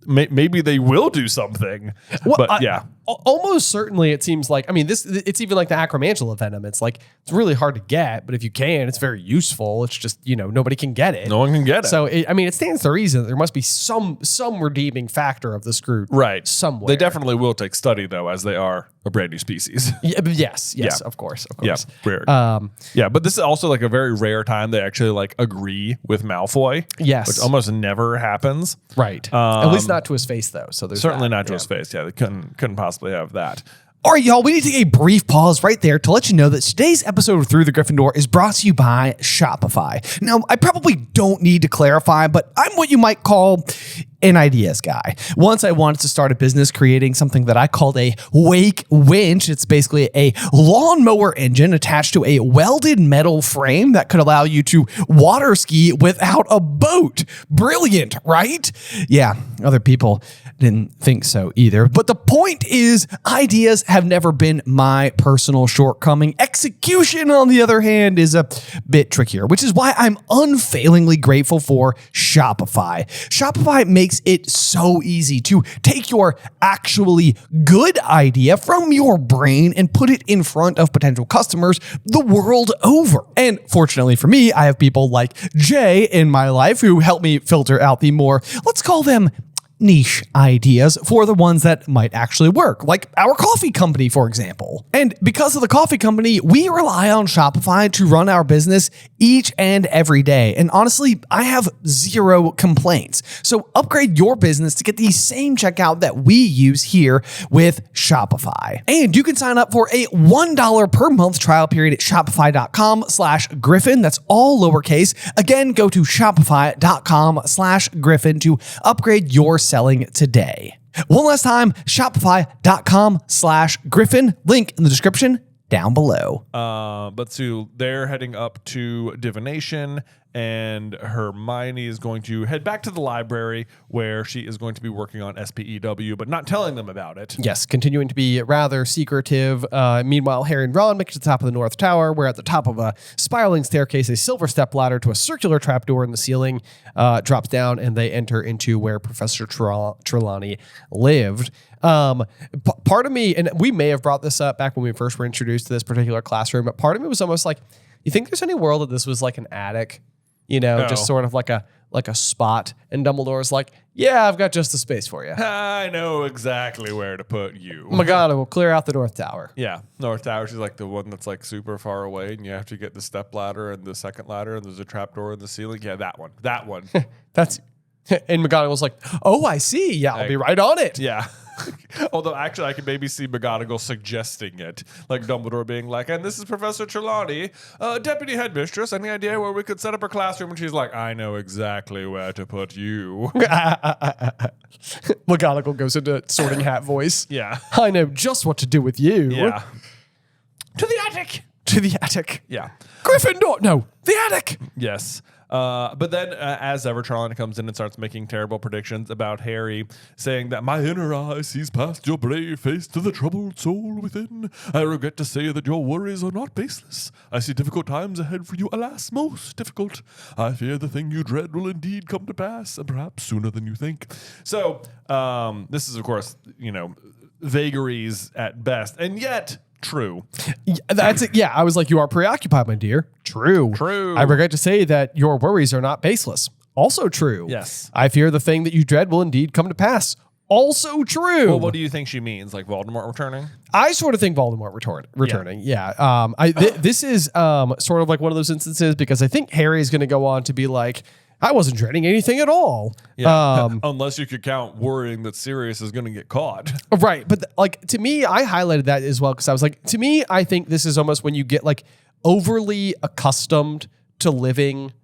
maybe they will do something. Well, but yeah. Almost certainly it seems like, it's even like the acromantula venom. It's like, it's really hard to get, but if you can, it's very useful. It's just, nobody can get it. No one can get it. So, it stands to reason that there must be some redeeming factor of the skrewt. Right. Somewhere. They definitely will take study, though, as they are a brand new species. Yes, of course. Yeah, rare. But this is also like a very rare time they actually like agree with Malfoy. Yes. Which almost never happens. Right. At least not to his face, though. So there's certainly not to his face. Yeah, they couldn't possibly have that. All right, y'all, we need to take a brief pause right there to let you know that today's episode of Through the Gryffindor is brought to you by Shopify. Now, I probably don't need to clarify, but I'm what you might call an ideas guy. Once I wanted to start a business creating something that I called a wake winch. It's basically a lawnmower engine attached to a welded metal frame that could allow you to water ski without a boat. Brilliant, right? Yeah, other people didn't think so either. But the point is, ideas have never been my personal shortcoming. Execution, on the other hand, is a bit trickier, which is why I'm unfailingly grateful for Shopify. Shopify makes it so easy to take your actually good idea from your brain and put it in front of potential customers the world over. And fortunately for me, I have people like Jay in my life who help me filter out the more, let's call them niche ideas for the ones that might actually work, like our coffee company, for example. And because of the coffee company, we rely on Shopify to run our business each and every day. And honestly, I have zero complaints. So upgrade your business to get the same checkout that we use here with Shopify. And you can sign up for a $1 per month trial period at shopify.com/Griffin. That's all lowercase. Again, go to shopify.com/Griffin to upgrade your selling today. One last time, shopify.com/Griffin, link in the description down below. But Sue, they're heading up to Divination, and Hermione is going to head back to the library where she is going to be working on SPEW, but not telling them about it. Yes, continuing to be rather secretive. Meanwhile, Harry and Ron make it to the top of the North Tower, where at the top of a spiraling staircase, a silver stepladder to a circular trapdoor in the ceiling drops down, and they enter into where Professor Trelawney lived. Part of me, and we may have brought this up back when we first were introduced to this particular classroom, but part of me was almost like, you think there's any world that this was like an attic? You know, No. just sort of like a spot, and Dumbledore's like, yeah, I've got just the space for you. I know exactly where to put you. McGonagall will clear out the North Tower. Yeah, North Tower is like the one that's like super far away, and you have to get the step ladder and the second ladder, and there's a trapdoor in the ceiling. Yeah, that one. That one. That's, and McGonagall's like, oh, I see. Yeah, I'll be right on it. Yeah. Although actually I could maybe see McGonagall suggesting it, like Dumbledore being like, and this is Professor Trelawney, Deputy Headmistress, any idea where we could set up her classroom? And she's like, I know exactly where to put you. McGonagall goes into sorting hat voice. Yeah. I know just what to do with you. Yeah. To the attic. To the attic. Yeah. Gryffindor. No, the attic. Yes. But then, as ever, Charlene comes in and starts making terrible predictions about Harry, saying that my inner eye sees past your brave face to the troubled soul within. I regret to say that your worries are not baseless. I see difficult times ahead for you, alas, most difficult. I fear the thing you dread will indeed come to pass, and perhaps sooner than you think. So, this is, of course, vagaries at best, and yet true. That's it. Yeah, I was like, you are preoccupied, my dear. True. True. I regret to say that your worries are not baseless. Also true. Yes. I fear the thing that you dread will indeed come to pass. Also true. Well, what do you think she means? Like Voldemort returning? I sort of think Voldemort returning. Yeah. This is sort of like one of those instances because I think Harry is going to go on to be like, I wasn't dreading anything at all. Yeah. Unless you could count worrying that Sirius is going to get caught. Right. But to me, I highlighted that as well because I was like, to me, I think this is almost when you get like overly accustomed to living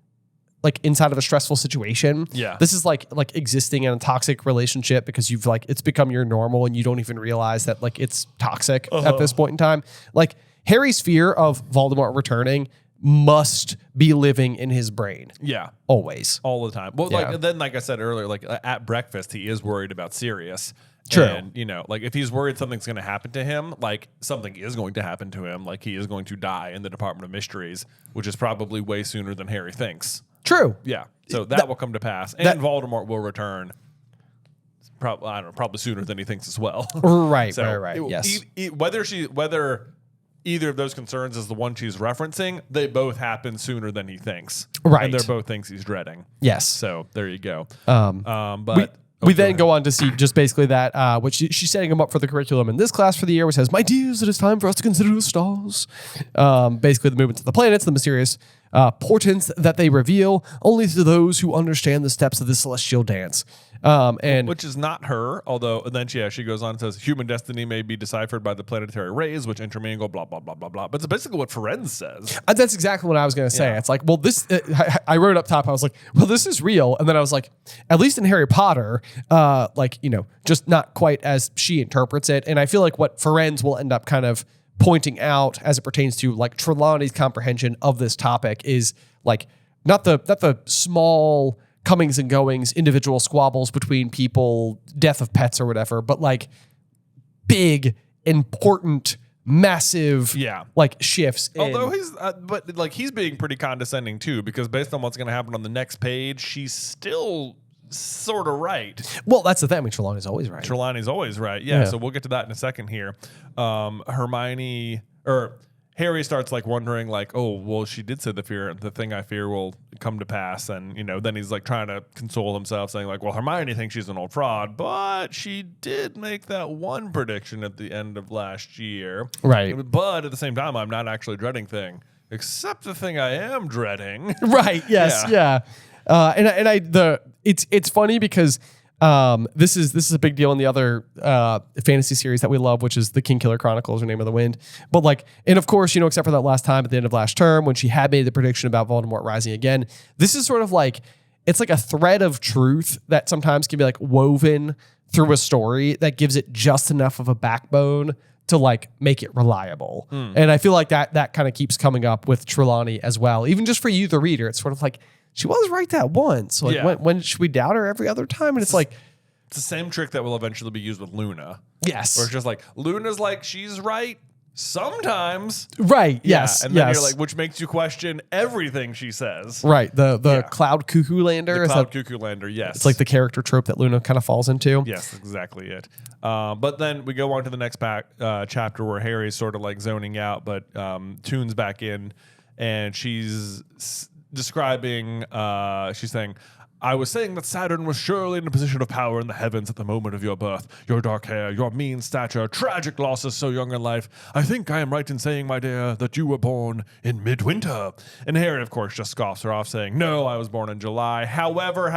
like inside of a stressful situation. Yeah. This is like existing in a toxic relationship because you've like, it's become your normal and you don't even realize that like it's toxic at this point in time. Like Harry's fear of Voldemort returning must be living in his brain. Yeah. Always. All the time. Well, Yeah. like I said earlier, like at breakfast, he is worried about Sirius. True. And, like if he's worried something's going to happen to him, like something is going to happen to him, like he is going to die in the Department of Mysteries, which is probably way sooner than Harry thinks. True. Yeah. So that will come to pass. And Voldemort will return. Probably sooner than he thinks as well. Right. So right. Yes. Whether either of those concerns is the one she's referencing, they both happen sooner than he thinks. Right. And they're both things he's dreading. Yes. So there you go. But we then go on to see just basically that, which she's setting him up for the curriculum in this class for the year, which says, my dears, it is time for us to consider the stars. Basically the movements of the planets, the mysterious portents that they reveal only to those who understand the steps of the celestial dance. And which is not her, although then she goes on and says human destiny may be deciphered by the planetary rays which intermingle, blah blah blah blah blah. But it's basically what Ferenz says. That's exactly what I was going to say. It's like, well, this I wrote up top. I was like, well, this is real, and then I was like, at least in Harry Potter, just not quite as she interprets it. And I feel like what Ferenz will end up kind of pointing out as it pertains to like Trelawney's comprehension of this topic is like not the small comings and goings, individual squabbles between people, death of pets or whatever, but like big, important, massive, like shifts. Although he's being pretty condescending too, because based on what's going to happen on the next page, she's still sort of right. Well, that's the thing. I mean, Trelawney's always right. Trelawney's always right. Yeah. So we'll get to that in a second here. Harry starts like wondering like, oh, well, she did say the thing I fear will come to pass. And, then he's like trying to console himself saying like, well, Hermione thinks she's an old fraud, but she did make that one prediction at the end of last year. Right. But at the same time, I'm not actually dreading thing, except the thing I am dreading. Right. Yes. Yeah. It's funny because this is a big deal in the other fantasy series that we love, which is the King Killer Chronicles or Name of the Wind. But like, and of course, except for that last time at the end of last term when she had made the prediction about Voldemort rising again, this is sort of like, it's like a thread of truth that sometimes can be like woven through a story that gives it just enough of a backbone to like make it reliable. And I feel like that kind of keeps coming up with Trelawney as well. Even just for you, the reader, it's sort of like, she was right that once. Like, when should we doubt her every other time? And it's like, it's the same trick that will eventually be used with Luna. Yes. Where it's just like, Luna's like, she's right sometimes. Right. Yes. And then you're like, which makes you question everything she says. Right. The Cloud Cuckoo Lander. The Cloud Cuckoo Lander, yes. It's like the character trope that Luna kind of falls into. Yes, exactly it. But then we go on to the next chapter where Harry's sort of like zoning out, but tunes back in, and she's describing, she's saying, I was saying that Saturn was surely in a position of power in the heavens at the moment of your birth. Your dark hair, your mean stature, tragic losses so young in life. I think I am right in saying, my dear, that you were born in midwinter. And Harry, of course, just scoffs her off, saying, no, I was born in July. However.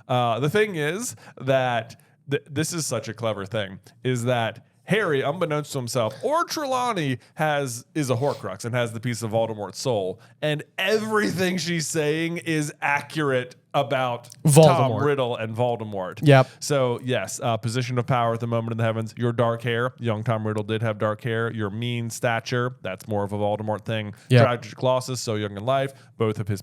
The thing is that this is such a clever thing, is that Harry, unbeknownst to himself, or Trelawney, is a Horcrux and has the piece of Voldemort's soul. And everything she's saying is accurate about Tom Riddle and Voldemort. Yep. So, yes, position of power at the moment in the heavens. Your dark hair. Young Tom Riddle did have dark hair. Your mean stature. That's more of a Voldemort thing. Yep. Tragic losses, so young in life. Both of his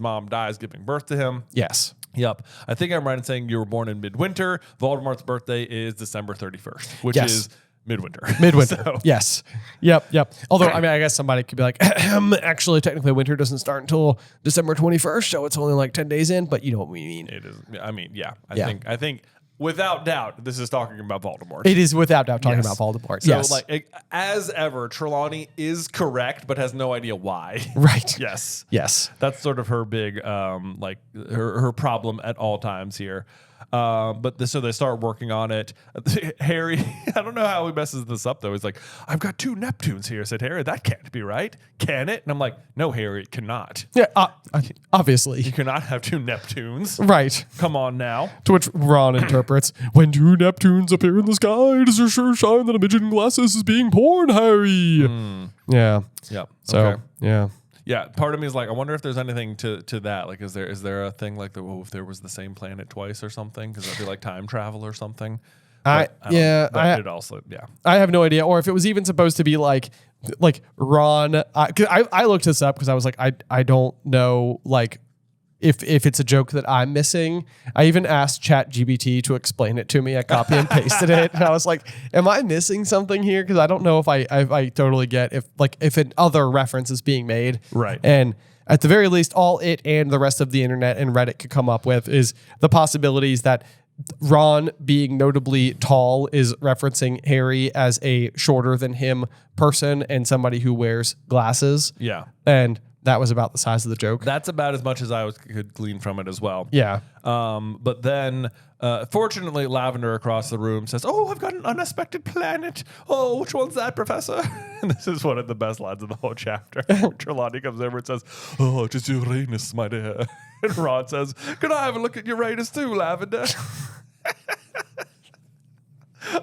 mom dies giving birth to him. Yes. Yep. I think I'm right in saying you were born in midwinter. Voldemort's birthday is December 31st, which is midwinter. So. Yes. Yep. Although, I mean, I guess somebody could be like, actually, technically, winter doesn't start until December 21st, so it's only like 10 days in, but you know what we mean. It is. I mean, yeah. I think without doubt, this is talking about Voldemort. It is without doubt talking about Voldemort. So, like, as ever, Trelawney is correct, but has no idea why. Right. Yes. That's sort of her big, her problem at all times here. So they start working on it. Harry, I don't know how he messes this up though. He's like, I've got 2 Neptunes here, said Harry. That can't be right. Can it? And I'm like, no, Harry, it cannot. Yeah, obviously. You cannot have 2 Neptunes. Right. Come on now. To which Ron interprets, when 2 Neptunes appear in the sky, it is a sure sign that a midget in glasses is being born, Harry. Yeah. Yep. So, okay. Yeah. Yeah, part of me is like, I wonder if there's anything to that. Like, is there a thing like if there was the same planet twice or something? Because that'd be like time travel or something. I have no idea. Or if it was even supposed to be like Ron. I looked this up because I was like, I don't know like if it's a joke that I'm missing. I even asked ChatGPT to explain it to me. I copy and pasted it, and I was like, "Am I missing something here?" Because I don't know if I totally get if an other reference is being made. Right. And at the very least, all it and the rest of the internet and Reddit could come up with is the possibilities that Ron, being notably tall, is referencing Harry as a shorter than him person and somebody who wears glasses. Yeah. And that was about the size of the joke. That's about as much as I could glean from it as well. Yeah. But then, fortunately, Lavender across the room says, "Oh, I've got an unexpected planet. Oh, which one's that, Professor?" And this is one of the best lines of the whole chapter. Trelawney comes over and says, "Oh, it is Uranus, my dear." And Ron says, "Can I have a look at Uranus too, Lavender?"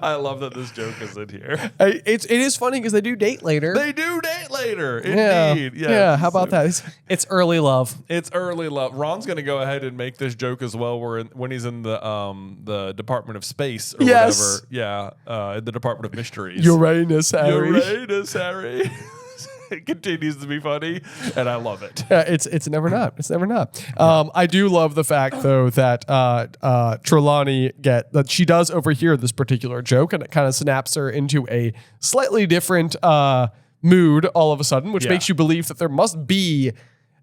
I love that this joke is in here. It is funny because they do date later. They do date later, Yeah. indeed. Yeah. How about that? It's early love. It's early love. Ron's going to go ahead and make this joke as well. When he's in the Department of Space or Yes. whatever. Yeah, in the Department of Mysteries. Uranus, Harry. Uranus, Harry. It continues to be funny, and I love it. It's never not. It's never not. I do love the fact though that Trelawney that she does overhear this particular joke, and it kind of snaps her into a slightly different mood all of a sudden, which makes you believe that there must be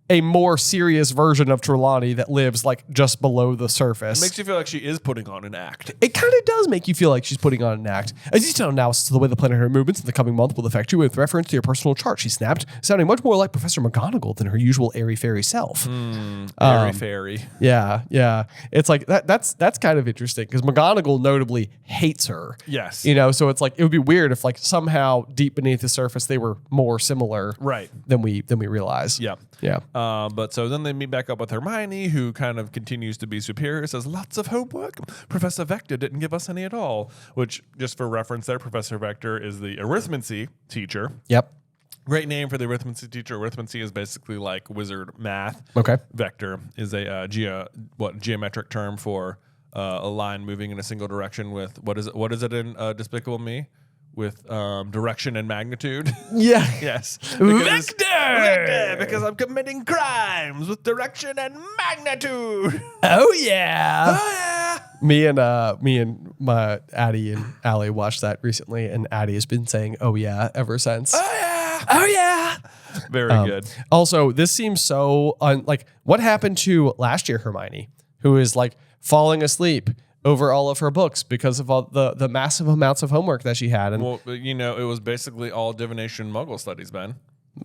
a more serious version of Trelawney that lives like just below the surface. It makes you feel like she is putting on an act. It kind of does make you feel like she's putting on an act. A detailed analysis of the way the planetary movements in the coming month will affect you with reference to your personal chart, she snapped, sounding much more like Professor McGonagall than her usual airy-fairy self. Airy-fairy. Yeah. It's like that's kind of interesting because McGonagall notably hates her. Yes. You know, so it's like it would be weird if like somehow deep beneath the surface they were more similar than we realize. Yeah. Yeah. But so then they meet back up with Hermione, who kind of continues to be superior, says, "Lots of homework. Professor Vector didn't give us any at all," which, just for reference there, Professor Vector is the arithmancy teacher. Yep. Great name for the arithmancy teacher. Arithmancy is basically like wizard math. Okay. Vector is a geometric term for a line moving in a single direction with, what is it in Despicable Me? With direction and magnitude. Yeah. Yes. Vector! Because I'm committing crimes with direction and magnitude. Oh yeah. Oh yeah. Me and my Addie and Allie watched that recently, and Addie has been saying "oh yeah" ever since. Oh yeah. Oh yeah. Very good. Also, this seems so like what happened to last year Hermione, who is like falling asleep over all of her books because of all the massive amounts of homework that she had. And Well, you know, it was basically all divination Muggle studies, Ben.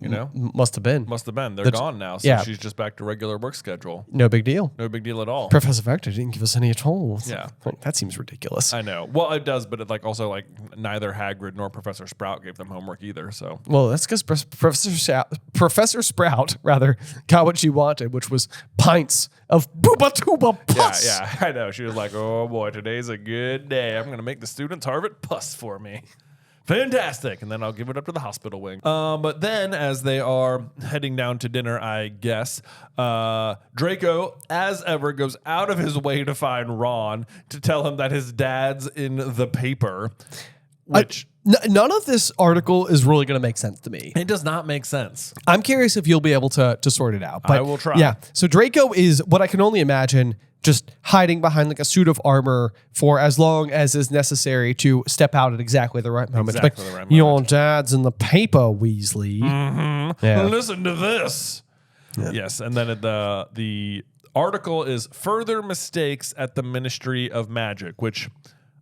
You know, must have been. They're gone now, so yeah. she's just back to regular work schedule. No big deal. No big deal at all. Professor Vector didn't give us any at all. Yeah. Like, that seems ridiculous. I know. Well, it does, but it also neither Hagrid nor Professor Sprout gave them homework either. So Well, that's because Professor Sprout rather got what she wanted, which was pints of bubotuber pus. yeah, I know. She was like, "Oh boy, today's a good day. I'm going to make the students Harvard pus for me." Fantastic. And then I'll give it up to the hospital wing. But then as they are heading down to dinner, I guess, Draco, as ever, goes out of his way to find Ron to tell him that his dad's in the paper, which... None of this article is really going to make sense to me. It does not make sense. I'm curious if you'll be able to sort it out. But I will try. Yeah. So Draco is what I can only imagine just hiding behind like a suit of armor for as long as is necessary to step out at exactly the right moment. Exactly Like, the right your moment. dad's in the paper, Weasley. Yeah. Listen to this. Yeah. Yes. And then the article is further mistakes at the Ministry of Magic, which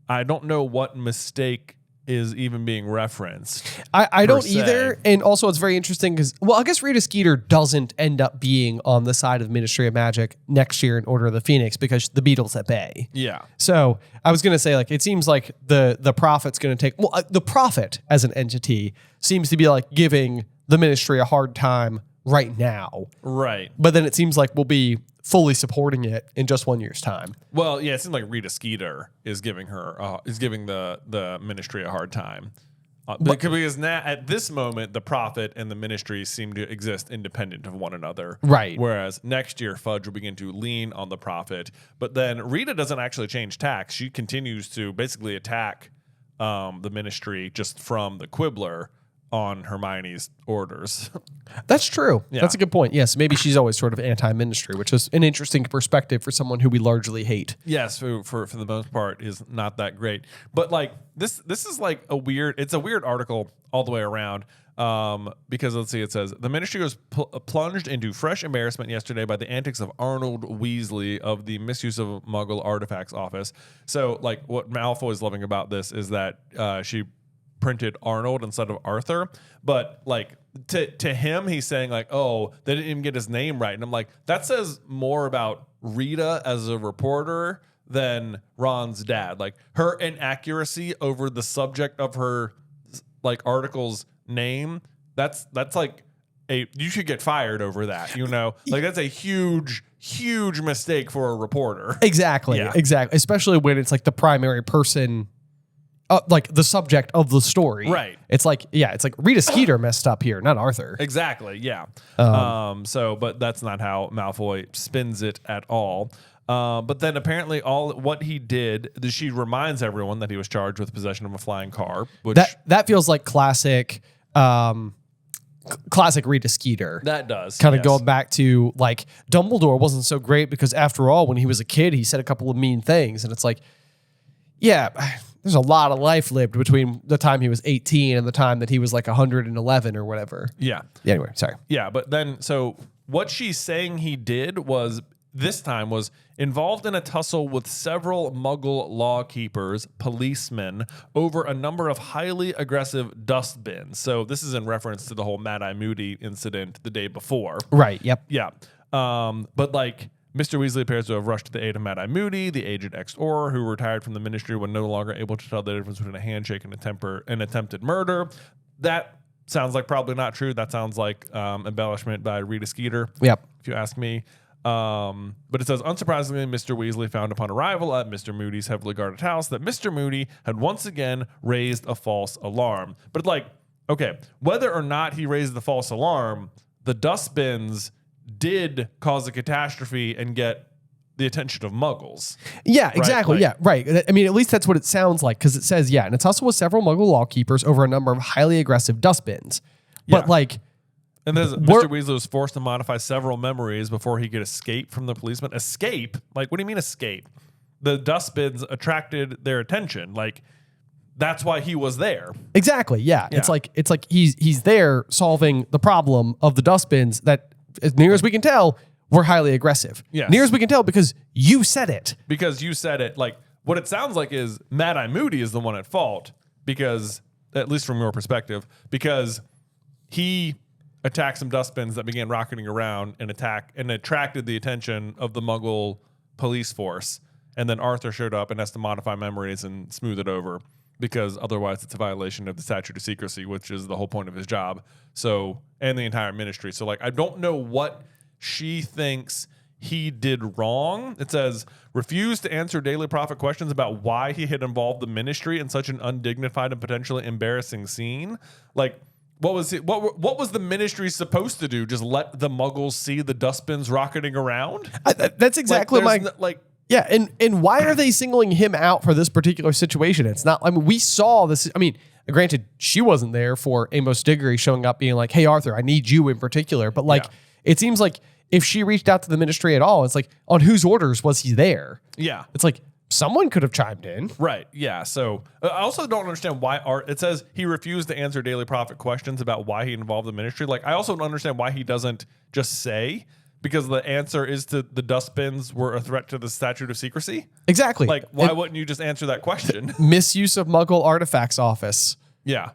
I don't know what mistake is even being referenced. I don't either. And also it's very interesting because, well, I guess Rita Skeeter doesn't end up being on the side of Ministry of Magic next year in Order of the Phoenix because the Beatles at bay. Yeah. So I was going to say, like, it seems like the Prophet's going to take, well, the Prophet as an entity seems to be like giving the Ministry a hard time right now. Right. But then it seems like we'll be fully supporting it in just 1 year's time. Well, yeah, it seems like Rita Skeeter is giving the Ministry a hard time. Because now, at this moment, the Prophet and the Ministry seem to exist independent of one another. Right. Whereas next year, Fudge will begin to lean on the Prophet. But then Rita doesn't actually change tacks. She continues to basically attack the Ministry just from the Quibbler on Hermione's orders. That's true. Yeah. That's a good point. Yes, maybe she's always sort of anti-ministry, which is an interesting perspective for someone who we largely hate. Yes, for the most part is not that great. But like this is like it's a weird article all the way around. Because let's see, it says the Ministry was plunged into fresh embarrassment yesterday by the antics of Arnold Weasley of the Misuse of Muggle Artifacts Office. So like what Malfoy is loving about this is that she printed Arnold instead of Arthur. But like to him, he's saying like, oh, they didn't even get his name right. And I'm like, that says more about Rita as a reporter than Ron's dad. Like her inaccuracy over the subject of her like article's name. That's like you should get fired over that, you know? Like that's a huge mistake for a reporter. Exactly. Yeah. Exactly. Especially when it's like the primary person, like the subject of the story. Right. It's like Rita Skeeter messed up here, not Arthur. Exactly. Yeah. But that's not how Malfoy spins it at all. But then apparently what he did, she reminds everyone that he was charged with possession of a flying car, which that feels like classic Rita Skeeter. that does Kind of going back to like Dumbledore wasn't so great because after all, when he was a kid, he said a couple of mean things. And it's like, yeah, there's a lot of life lived between the time he was 18 and the time that he was like 111 or whatever. Yeah. Anyway, sorry. Yeah. But then, so what she's saying he did was involved in a tussle with several Muggle lawkeepers, policemen, over a number of highly aggressive dustbins. So this is in reference to the whole Mad-Eye Moody incident the day before. Right. Yep. Yeah. But like Mr. Weasley appears to have rushed to the aid of Mad-Eye Moody, the aged ex-Auror, who retired from the Ministry when no longer able to tell the difference between a handshake and an attempted murder. That sounds like probably not true. That sounds like embellishment by Rita Skeeter. Yep. If you ask me. But it says, unsurprisingly, Mr. Weasley found upon arrival at Mr. Moody's heavily guarded house that Mr. Moody had once again raised a false alarm. But like, okay, whether or not he raised the false alarm, the dustbins did cause a catastrophe and get the attention of Muggles. Yeah, exactly. Right? Yeah, right. I mean, at least that's what it sounds like because it says, yeah, and it's also with several Muggle lawkeepers over a number of highly aggressive dustbins. But Yeah. like, And Mr. Weasley was forced to modify several memories before he could escape from the policeman. Escape? Like, what do you mean escape? The dustbins attracted their attention. Like, that's why he was there. exactly. Yeah. It's like he's there solving the problem of the dustbins that, as near as we can tell, were highly aggressive. Yes. Near as we can tell because you said it. Because you said it. Like, what it sounds like is Mad-Eye Moody is the one at fault because, at least from your perspective, because he attacked some dustbins that began rocketing around and attracted the attention of the Muggle police force. And then Arthur showed up and has to modify memories and smooth it over because otherwise it's a violation of the statute of secrecy, which is the whole point of his job. So, and the entire ministry. So like, I don't know what she thinks he did wrong. It says, refused to answer Daily Prophet questions about why he had involved the ministry in such an undignified and potentially embarrassing scene. Like, what was the ministry supposed to do? Just let the Muggles see the dustbins rocketing around? That's exactly yeah. And why are they singling him out for this particular situation? It's not, I mean, we saw this. I mean, granted, she wasn't there for Amos Diggory showing up being like, hey, Arthur, I need you in particular. But like, It seems like if she reached out to the ministry at all, it's like, on whose orders was he there? Yeah. It's like, someone could have chimed in. Right. Yeah. So I also don't understand why it says he refused to answer Daily Prophet questions about why he involved the ministry. Like, I also don't understand why he doesn't just say, because the answer is to the dustbins were a threat to the statute of secrecy. Exactly. Like, why wouldn't you just answer that question? Misuse of Muggle artifacts office. Yeah.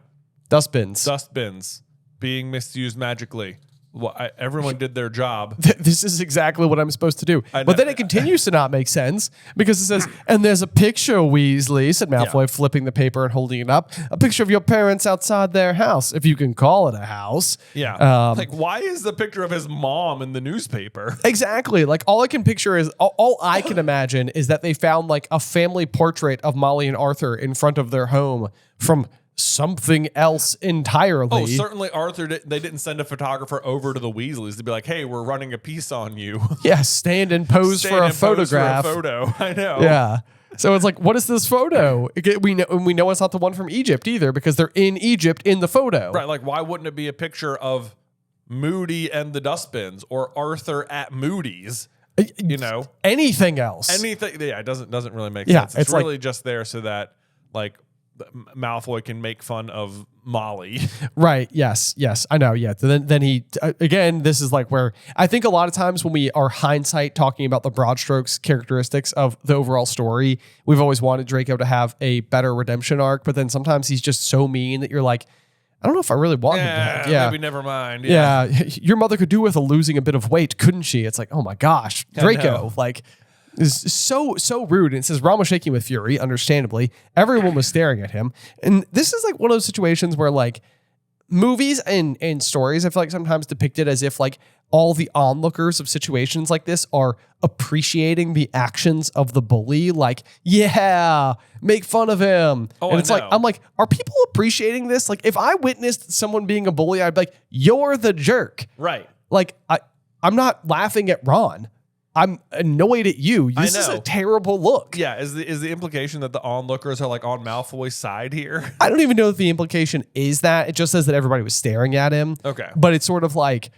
Dustbins. Dustbins being misused magically. Well, everyone did their job. This is exactly what I'm supposed to do. But then it continues to not make sense because it says, and there's a picture, Weasley, said Malfoy, flipping the paper and holding it up. A picture of your parents outside their house, if you can call it a house. Yeah. Like, why is the picture of his mom in the newspaper? Exactly. Like, all I can picture is, all I can imagine is that they found like a family portrait of Molly and Arthur in front of their home from something else entirely. Oh, certainly Arthur, they didn't send a photographer over to the Weasleys to be like, hey, we're running a piece on you. Yeah, stand and pose for a photograph. I know. Yeah. So it's like, what is this photo? We know it's not the one from Egypt either because they're in Egypt in the photo. Right, like why wouldn't it be a picture of Moody and the dustbins or Arthur at Moody's? You know? Anything else. Anything. Yeah, it doesn't really make Yeah, sense. It's really just there so that like Malfoy can make fun of Molly. Right. Yes. I know. Yeah. Then he, again, this is like where I think a lot of times when we are hindsight talking about the broad strokes characteristics of the overall story, we've always wanted Draco to have a better redemption arc, but then sometimes he's just so mean that you're like, I don't know if I really want him back. Yeah. Maybe never mind. Yeah. Your mother could do with losing a bit of weight, couldn't she? It's like, oh my gosh, Draco, like, is so rude. And it says Ron was shaking with fury, understandably. Everyone was staring at him. And this is like one of those situations where like movies and stories, I feel like sometimes depicted as if like all the onlookers of situations like this are appreciating the actions of the bully. Like, yeah, make fun of him. Oh, and it's like, I'm like, are people appreciating this? Like if I witnessed someone being a bully, I'd be like, you're the jerk. Right. Like I'm not laughing at Ron. I'm annoyed at you. This is a terrible look. Yeah, is the implication that the onlookers are like on Malfoy's side here? I don't even know if the implication is that. It just says that everybody was staring at him. Okay. But it's sort of like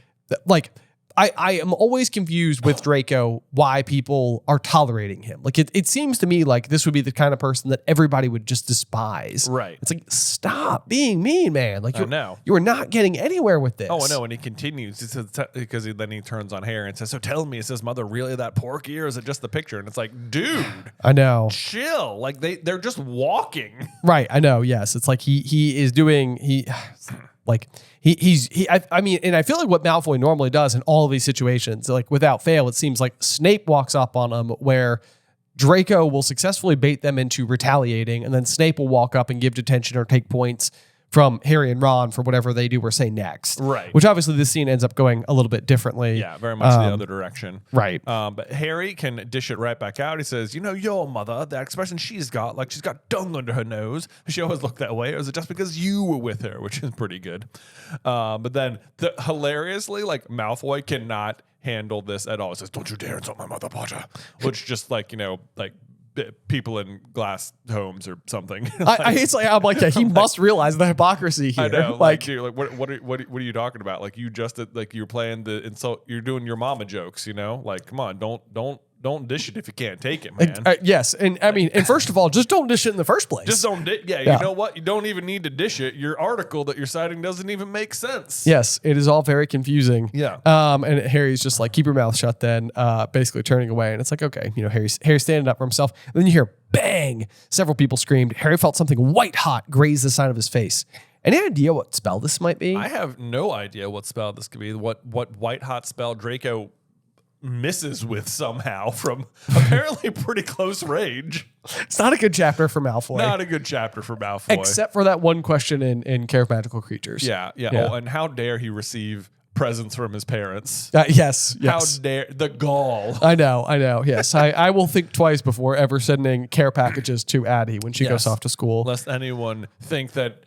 I am always confused with Draco why people are tolerating him. Like it seems to me like this would be the kind of person that everybody would just despise. Right. It's like, stop being mean, man. Like you are not getting anywhere with this. Oh, I know. And he continues because then he turns on Harry and says, so tell me, is his mother really that porky or is it just the picture? And it's like, dude, I know. Chill. Like they're just walking. Right. I know. Yes. It's like he is doing like I mean, and I feel like what Malfoy normally does in all of these situations, like without fail, it seems like Snape walks up on him where Draco will successfully bait them into retaliating, and then Snape will walk up and give detention or take points from Harry and Ron for whatever they do or say next. Right. Which obviously this scene ends up going a little bit differently. Yeah, very much the other direction. Right. But Harry can dish it right back out. He says, your mother, that expression she's got, like she's got dung under her nose. She always looked that way. Or is it just because you were with her? Which is pretty good. But then hilariously, like Malfoy cannot handle this at all. He says, don't you dare insult my mother, Potter. Which just like, like people in glass homes or something. I'm like, yeah, he must realize the hypocrisy here. I know, like dude, what are you talking about? Like you just like you're playing the insult. You're doing your mama jokes, Like, come on, don't dish it if you can't take it, man. Yes, and I mean, and first of all, just don't dish it in the first place. Just don't dish. Yeah, you know what? You don't even need to dish it. Your article that you're citing doesn't even make sense. Yes, it is all very confusing. Yeah. And Harry's just like, keep your mouth shut then, basically turning away. And it's like, okay, Harry's standing up for himself. And then you hear bang, several people screamed. Harry felt something white hot graze the side of his face. Any idea what spell this might be? I have no idea what spell this could be. What white hot spell Draco misses with somehow from apparently pretty close range. It's not a good chapter for Malfoy. Not a good chapter for Malfoy. Except for that one question in Care of Magical Creatures. Yeah. Oh, and how dare he receive presents from his parents? Yes. How dare the gall. I know. Yes. I will think twice before ever sending care packages to Addie when she goes off to school. Lest anyone think that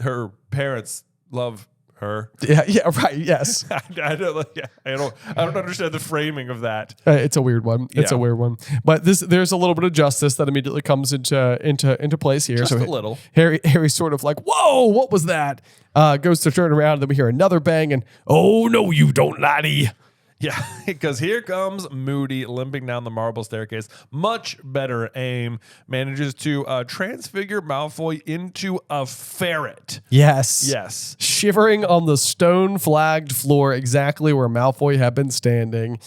her parents love her. Yeah, right. Yes. I don't understand the framing of that. It's a weird one. It's a weird one. But there's a little bit of justice that immediately comes into place here. Just a little. Harry's sort of like, whoa, what was that? Goes to turn around, and then we hear another bang, and oh no, you don't, laddie. Yeah, because here comes Moody limping down the marble staircase. Much better aim. Manages to transfigure Malfoy into a ferret. Yes. Shivering on the stone-flagged floor exactly where Malfoy had been standing.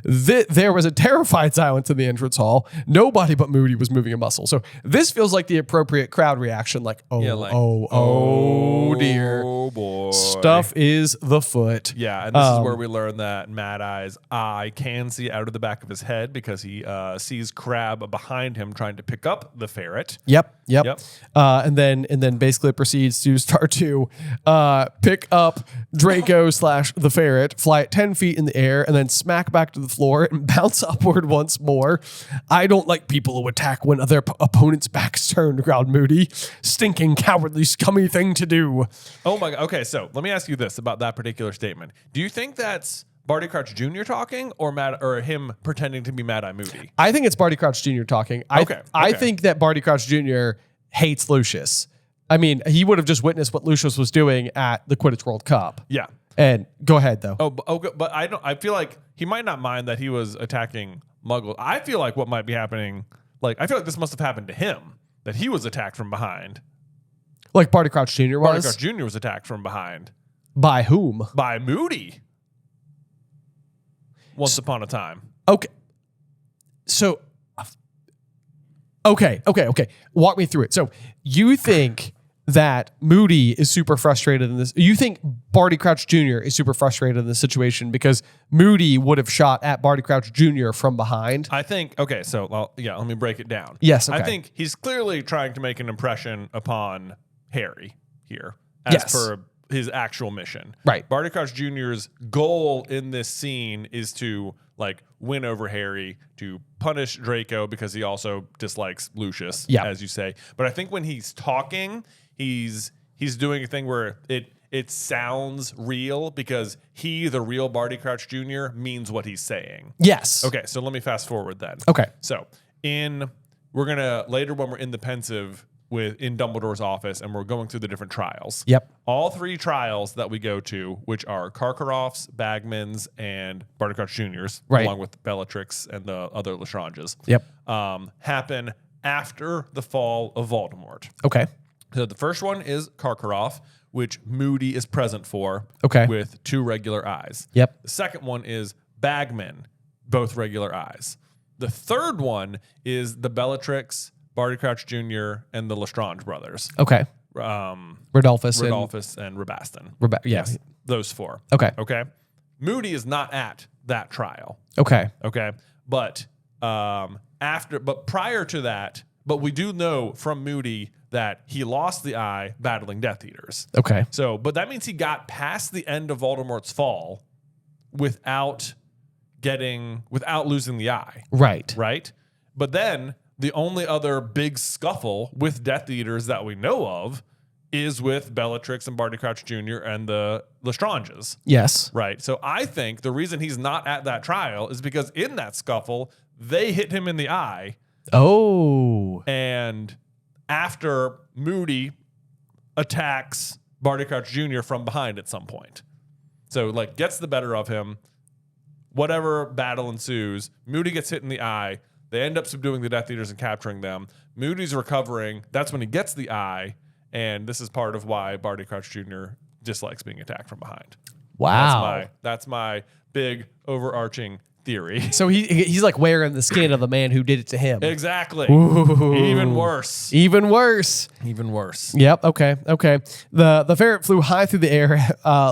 There was a terrified silence in the entrance hall. Nobody but Moody was moving a muscle. So this feels like the appropriate crowd reaction. Like, oh dear. Oh, boy. Stuff is the foot. Yeah, and this is where we learn that Mad Eye's eye can see out of the back of his head because he sees Crabbe behind him trying to pick up the ferret. Yep. And then basically proceeds to start to pick up Draco / the ferret, fly at 10 feet in the air, and then smack back to the floor and bounce upward once more. I don't like people who attack when other opponent's back's turned, growled Moody. Stinking, cowardly, scummy thing to do. Oh my God. Okay, so let me ask you this about that particular statement. Do you think that's Barty Crouch Jr. talking or him pretending to be Mad-Eye Moody? I think it's Barty Crouch Jr. talking. I think that Barty Crouch Jr. hates Lucius. I mean, he would have just witnessed what Lucius was doing at the Quidditch World Cup. Yeah. And go ahead though. But I feel like he might not mind that he was attacking Muggles. I feel like what might be happening, I feel like this must have happened to him. that he was attacked from behind. Like Barty Crouch Jr. was? Barty Crouch Jr. was attacked from behind. By whom? By Moody. Once upon a time. Okay. So, okay. Walk me through it. So, you think that Moody is super frustrated in this? You think Barty Crouch Jr. is super frustrated in this situation because Moody would have shot at Barty Crouch Jr. from behind? I think, okay, so, let me break it down. Yes, okay. I think he's clearly trying to make an impression upon Harry here as per his actual mission. Right. Barty Crouch Jr.'s goal in this scene is to win over Harry, to punish Draco because he also dislikes Lucius, as you say. But I think when he's talking, he's doing a thing where it sounds real because he, the real Barty Crouch Jr., means what he's saying. Yes. Okay, so let me fast forward then. Okay. So we're gonna later when we're in the pensive in Dumbledore's office and we're going through the different trials. Yep. All 3 trials that we go to, which are Karkaroff's, Bagman's, and Barty Crouch Jr.'s, along with Bellatrix and the other Lestranges. Yep. Happen after the fall of Voldemort. Okay. So the first one is Karkaroff, which Moody is present for. Okay. With 2 regular eyes. Yep. The second one is Bagman, both regular eyes. The third one is the Bellatrix, Barty Crouch Jr., and the Lestrange brothers. Okay. Rodolphus and Rabaston. Yes. Those 4. Okay. Okay. Moody is not at that trial. Okay. Okay. But prior to that, but we do know from Moody that he lost the eye battling Death Eaters. Okay. So, but that means he got past the end of Voldemort's fall without losing the eye. Right. Right? But then the only other big scuffle with Death Eaters that we know of is with Bellatrix and Barty Crouch Jr. and the Lestranges. Yes. Right. So I think the reason he's not at that trial is because in that scuffle, they hit him in the eye. Oh. And after Moody attacks Barty Crouch Jr. from behind at some point. So gets the better of him. Whatever battle ensues, Moody gets hit in the eye. They end up subduing the Death Eaters and capturing them. Moody's recovering. That's when he gets the eye. And this is part of why Barty Crouch Jr. dislikes being attacked from behind. Wow. That's my big overarching theory. So he's wearing the skin of the man who did it to him. Exactly. Ooh. Even worse. Even worse. Yep. Okay. The ferret flew high through the air,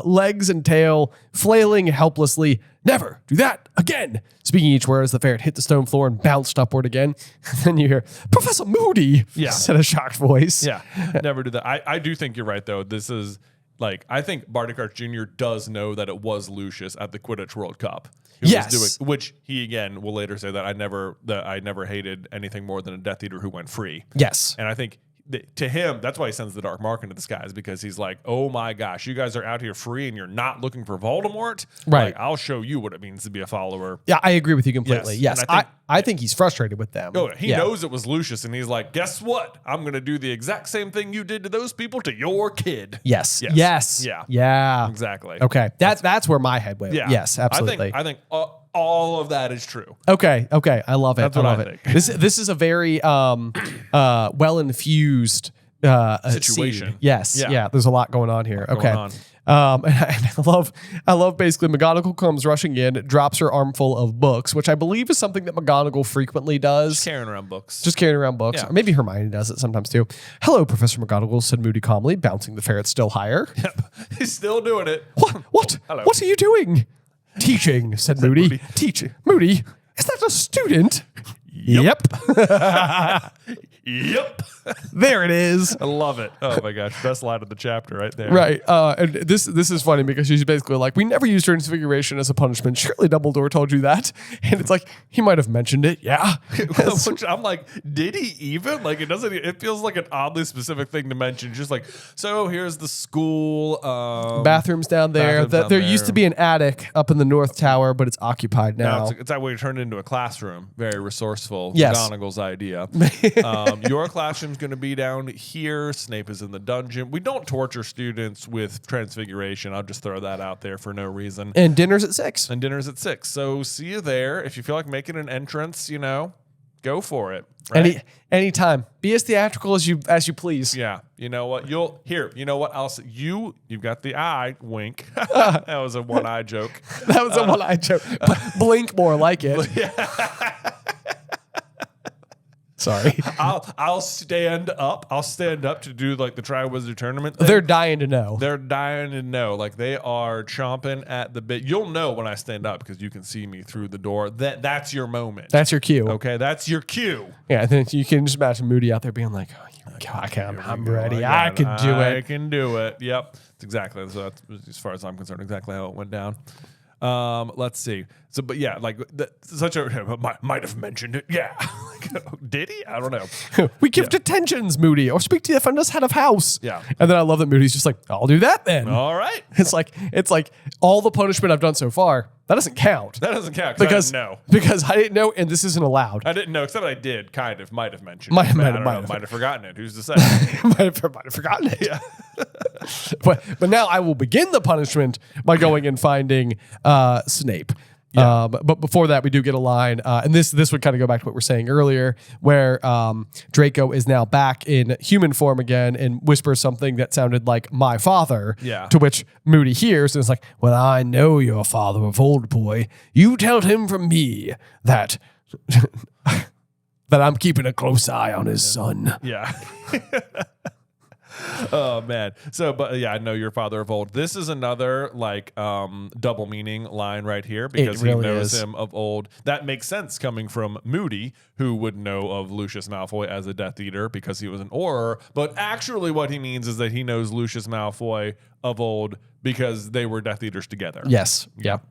legs and tail flailing helplessly. Never do that again. Speaking each word as the ferret hit the stone floor and bounced upward again. And then you hear, Professor Moody, said a shocked voice. Yeah, never do that. I do think you're right, though. This is I think Barty Crouch Jr. does know that it was Lucius at the Quidditch World Cup. Which he again will later say that I never hated anything more than a Death Eater who went free. Yes. And I think to him, that's why he sends the Dark Mark into the skies, because he's like, oh my gosh, you guys are out here free and you're not looking for Voldemort. Right. I'll show you what it means to be a follower. Yeah, I agree with you completely. Yes. I think he's frustrated with them. Oh, he knows it was Lucius, and he's like, guess what? I'm going to do the exact same thing you did to those people to your kid. Yes. Yeah. Exactly. Okay. That's where my head went. Yeah. Yes, absolutely. I think all of that is true. Okay. I love it. That's what I love it. think. This is a very well infused situation. Scene. Yes. Yeah. There's a lot going on here. And I love basically McGonagall comes rushing in, drops her armful of books, which I believe is something that McGonagall frequently does. Just carrying around books. Yeah. Or maybe Hermione does it sometimes too. Hello, Professor McGonagall, said Moody calmly, bouncing the ferret still higher. Yep. He's still doing it. What? Hello. What are you doing? Teaching, said Moody. Teaching. Moody, is that a student? Yep. Yep. There it is. I love it. Oh my gosh. Best line of the chapter right there. Right. And this is funny because she's basically like, we never used transfiguration as a punishment. Surely Dumbledore told you that. And it's like, he might have mentioned it. Yeah. Which I'm like, did he even? It feels like an oddly specific thing to mention. Just like, so here's the school. Bathrooms down there. There used to be an attic up in the North Tower, but it's occupied now. It's that way you turn it into a classroom. Very resourceful. Yes. McGonagall's idea. Your classroom's going to be down here. Snape is in the dungeon. We don't torture students with transfiguration. I'll just throw that out there for no reason. And dinner's at 6. So see you there. If you feel like making an entrance, Go for it. Right? Anytime. Be as theatrical as you please. Yeah. You know what? You know what? I'll say you've got the eye wink. That was a one-eye joke. That was a one-eye joke. Blink more like it. Sorry. I'll stand up. I'll stand up to do like the Triwizard Tournament thing. They're dying to know. They're dying to know. Like they are chomping at the bit. You'll know when I stand up because you can see me through the door. That's your moment. That's your cue. Okay, that's your cue. Yeah, and then you can just imagine Moody out there being like, "Oh, God, I'm ready. I can do it. I can do it." Yep, it's exactly. So that's, as far as I'm concerned, exactly how it went down. Let's see. So, but yeah, like such a might have mentioned it. Yeah, did he? I don't know. We give detentions, Moody, or speak to the offender's head of house. Yeah, and then I love that Moody's just like, I'll do that then. All right. It's like all the punishment I've done so far. That doesn't count. That doesn't count because I didn't know. Because I didn't know, and this is't allowed. I didn't know, except I did might have mentioned. Might have forgotten it. Who's to say? might have forgotten it. Yeah. but now I will begin the punishment by going and finding Snape. Yeah. But before that, we do get a line, and this would kind of go back to what we were saying earlier, where Draco is now back in human form again and whispers something that sounded like "my father." Yeah. To which Moody hears and is like, "Well, I know your father of old, boy. You tell him from me that that I'm keeping a close eye on his son." Yeah. Oh man. So, but yeah, I know your father of old. This is another like double meaning line right here because he knows him of old. That makes sense coming from Moody, who would know of Lucius Malfoy as a Death Eater because he was an Auror. But actually, what he means is that he knows Lucius Malfoy of old because they were Death Eaters together. Yes. Yep.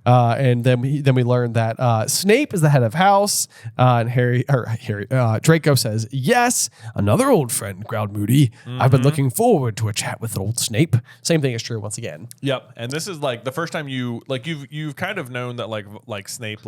And then we learned that Snape is the head of house, and Draco says, "Yes, another old friend," growled Moody. "I've been looking forward to a chat with old Snape." Same thing is true once again. Yep. And this is like the first time you've kind of known that like Snape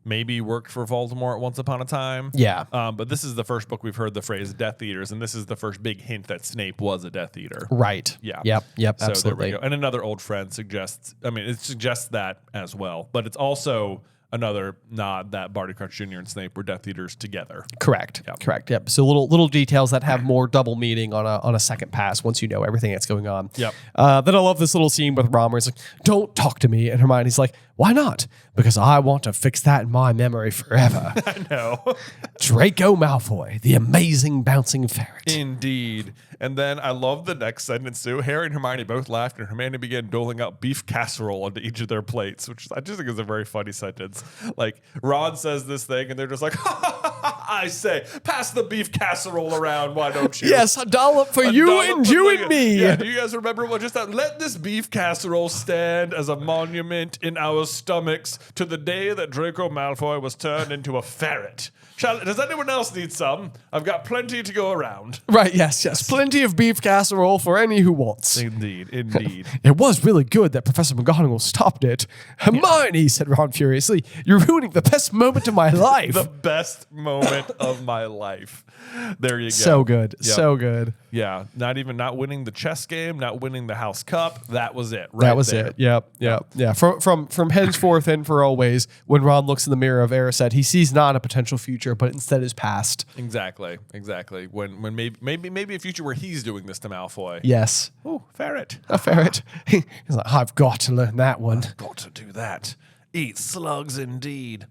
maybe worked for Voldemort once upon a time. Yeah. But this is the first book we've heard the phrase Death Eaters, and this is the first big hint that Snape was a Death Eater. Right. Yeah. Yep. So Absolutely. there we go. And another old friend suggests that as well. But it's also another nod that Barty Crouch Jr. and Snape were Death Eaters together. Correct. Yep. Correct. Yep. So little details that have more double meaning on a second pass once you know everything that's going on. Yep. Then I love this little scene with Ron where he's like, "Don't talk to me," and Hermione's like, "Why not?" "Because I want to fix that in my memory forever." I know. Draco Malfoy, the amazing bouncing ferret. Indeed. And then I love the next sentence too. Harry and Hermione both laughed, and Hermione began doling out beef casserole onto each of their plates, which I just think is a very funny sentence. Like Ron says this thing, and they're just like, "I say, pass the beef casserole around, why don't you?" Yes, a dollop for you and you and me. Yeah, do you guys remember what just that? Let this beef casserole stand as a monument in our stomachs to the day that Draco Malfoy was turned into a ferret. Does anyone else need some? I've got plenty to go around. Right, yes. Plenty of beef casserole for any who wants. Indeed. It was really good that Professor McGonagall stopped it. "Hermione," said Ron furiously, "you're ruining the best moment of my life." The best moment of my life. There you go. So good. Yep. So good. Yeah. Not winning the chess game, not winning the House Cup. That was it. That was it. Yep. Yeah. From henceforth and for always, when Ron looks in the mirror of Erised, he sees not a potential future, but instead his past. Exactly. When maybe a future where he's doing this to Malfoy. Yes. Oh, ferret. A ferret. He's like, "I've got to learn that one." Got to do that. Eat slugs indeed.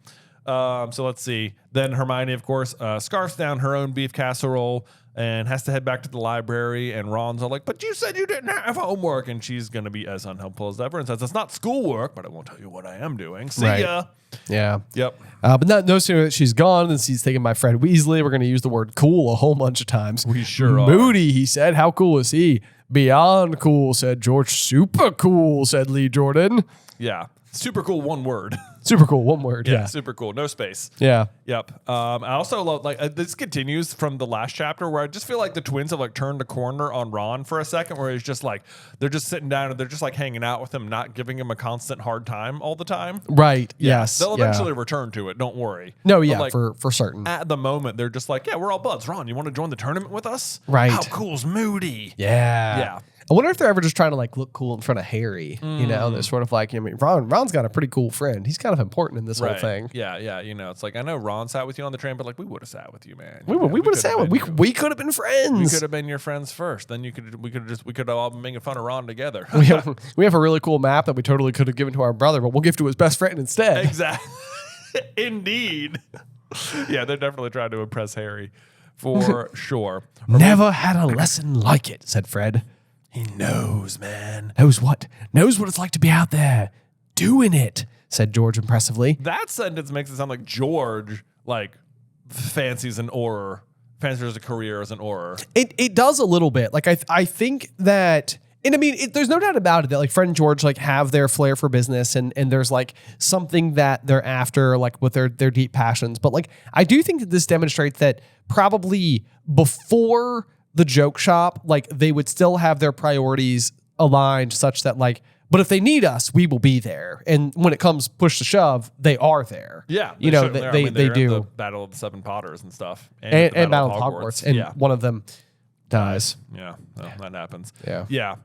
So let's see. Then Hermione, of course, scarfs down her own beef casserole and has to head back to the library. And Ron's all like, "But you said you didn't have homework." And she's going to be as unhelpful as ever and says, "It's not schoolwork, but I won't tell you what I am doing. See ya." Yeah. Yep. But no sooner that she's gone than she's taken by Fred Weasley. We're going to use the word cool a whole bunch of times. We sure are. Moody, he said. "How cool is he?" "Beyond cool," said George. "Super cool," said Lee Jordan. Yeah. Super cool, one word. Super cool, one word. Yeah. Super cool. No space. Yeah. Yep. I also love this continues from the last chapter where I just feel like the twins have turned a corner on Ron for a second, where he's just they're just sitting down and they're just hanging out with him, not giving him a constant hard time all the time. Right. Yeah. Yes. They'll eventually return to it. Don't worry. No. Yeah. But for certain. At the moment, they're just yeah, we're all buds. Ron, you want to join the tournament with us? Right. How cool's Moody? Yeah. Yeah. I wonder if they're ever just trying to like look cool in front of Harry. You know, they're sort of like, I mean, Ron's got a pretty cool friend. He's kind of important in this whole thing. Yeah. You know, it's like, I know Ron sat with you on the train, but like we would have sat with you, man. We would have sat with you. We could have been friends. We could have been your friends first. Then we could have all been making fun of Ron together. we have a really cool map that we totally could have given to our brother, but we'll give to his best friend instead. Exactly. Indeed. Yeah, they're definitely trying to impress Harry. For sure. Never had a lesson like it, said Fred. He knows, man. Knows what? Knows what it's like to be out there doing it, said George impressively. That sentence makes it sound like George, like, fancies a career as an orer. It does a little bit. Like, I think that... And I mean, there's no doubt about it that like Fred and George like have their flair for business and there's like something that they're after like with their deep passions. But like, I do think that this demonstrates that probably before the joke shop, like they would still have their priorities aligned such that like, but if they need us, we will be there. And when it comes push to shove, they are there. Yeah. You know, they do. The Battle of the Seven Potters and stuff. And Battle of Hogwarts. And one of them dies. Yeah, that happens. Yeah.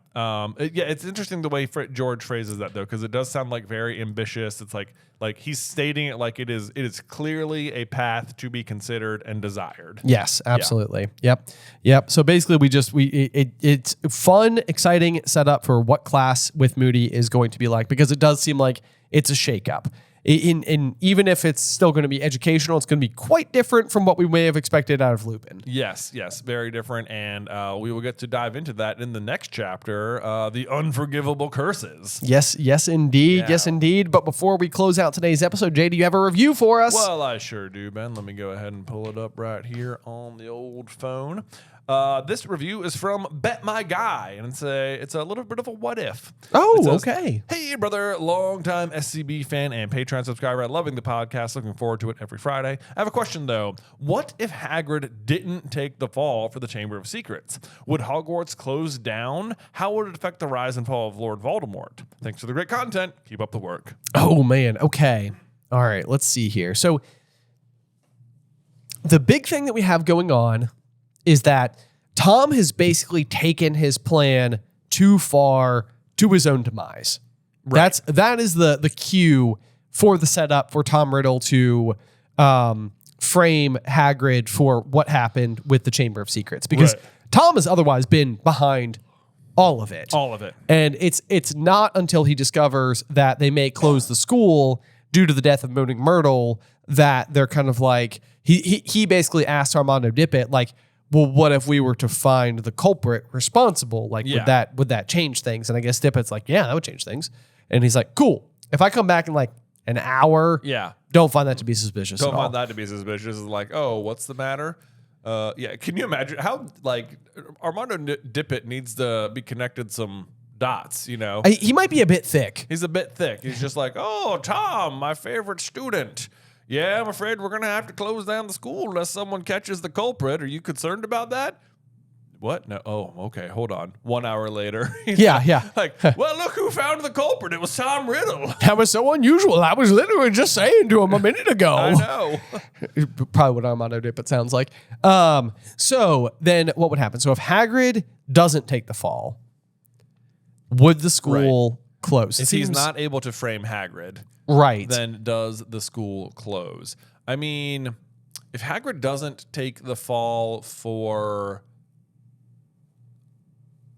It's interesting the way George phrases that though, because it does sound like very ambitious. It's like he's stating it like it is clearly a path to be considered and desired. Yes, absolutely. Yeah. Yep. So basically, it's fun, exciting setup for what class with Moody is going to be like because it does seem like it's a shakeup. In even if it's still going to be educational, it's going to be quite different from what we may have expected out of Lupin. Yes, very different, and we will get to dive into that in the next chapter, the unforgivable curses. Yes, indeed, yes, indeed. But before we close out today's episode, Jay, do you have a review for us? Well, I sure do, Ben. Let me go ahead and pull it up right here on the old phone. This review is from Bet My Guy, and it's a little bit of a what if. Oh, okay. Hey, brother, longtime SCB fan and Patreon subscriber. Loving the podcast. Looking forward to it every Friday. I have a question, though. What if Hagrid didn't take the fall for the Chamber of Secrets? Would Hogwarts close down? How would it affect the rise and fall of Lord Voldemort? Thanks for the great content. Keep up the work. Oh, man. Okay. All right. Let's see here. So the big thing that we have going on is that Tom has basically taken his plan too far to his own demise. Right. That is the cue for the setup for Tom Riddle to frame Hagrid for what happened with the Chamber of Secrets. Because Tom has otherwise been behind all of it. And it's not until he discovers that they may close the school due to the death of Moaning Myrtle that they're kind of like, he basically asked Armando Dippet, like, well, what if we were to find the culprit responsible? Like, would that change things? And I guess Dippet's like, yeah, that would change things. And he's like, cool. If I come back in like an hour, don't find that to be suspicious. Don't find that to be suspicious. It's like, oh, what's the matter? Can you imagine how like Armando Dippet needs to be connected some dots, you know? He might be a bit thick. He's a bit thick. He's just like, oh, Tom, my favorite student. Yeah, I'm afraid we're going to have to close down the school unless someone catches the culprit. Are you concerned about that? What? No. Oh, okay. Hold on. 1 hour later. Yeah. Like, well, look who found the culprit. It was Tom Riddle. That was so unusual. I was literally just saying to him a minute ago. I know. Probably what Armando Dippet sounds like. So then what would happen? So if Hagrid doesn't take the fall, would the school close? If he's not able to frame Hagrid, then does the school close? I mean, if Hagrid doesn't take the fall for...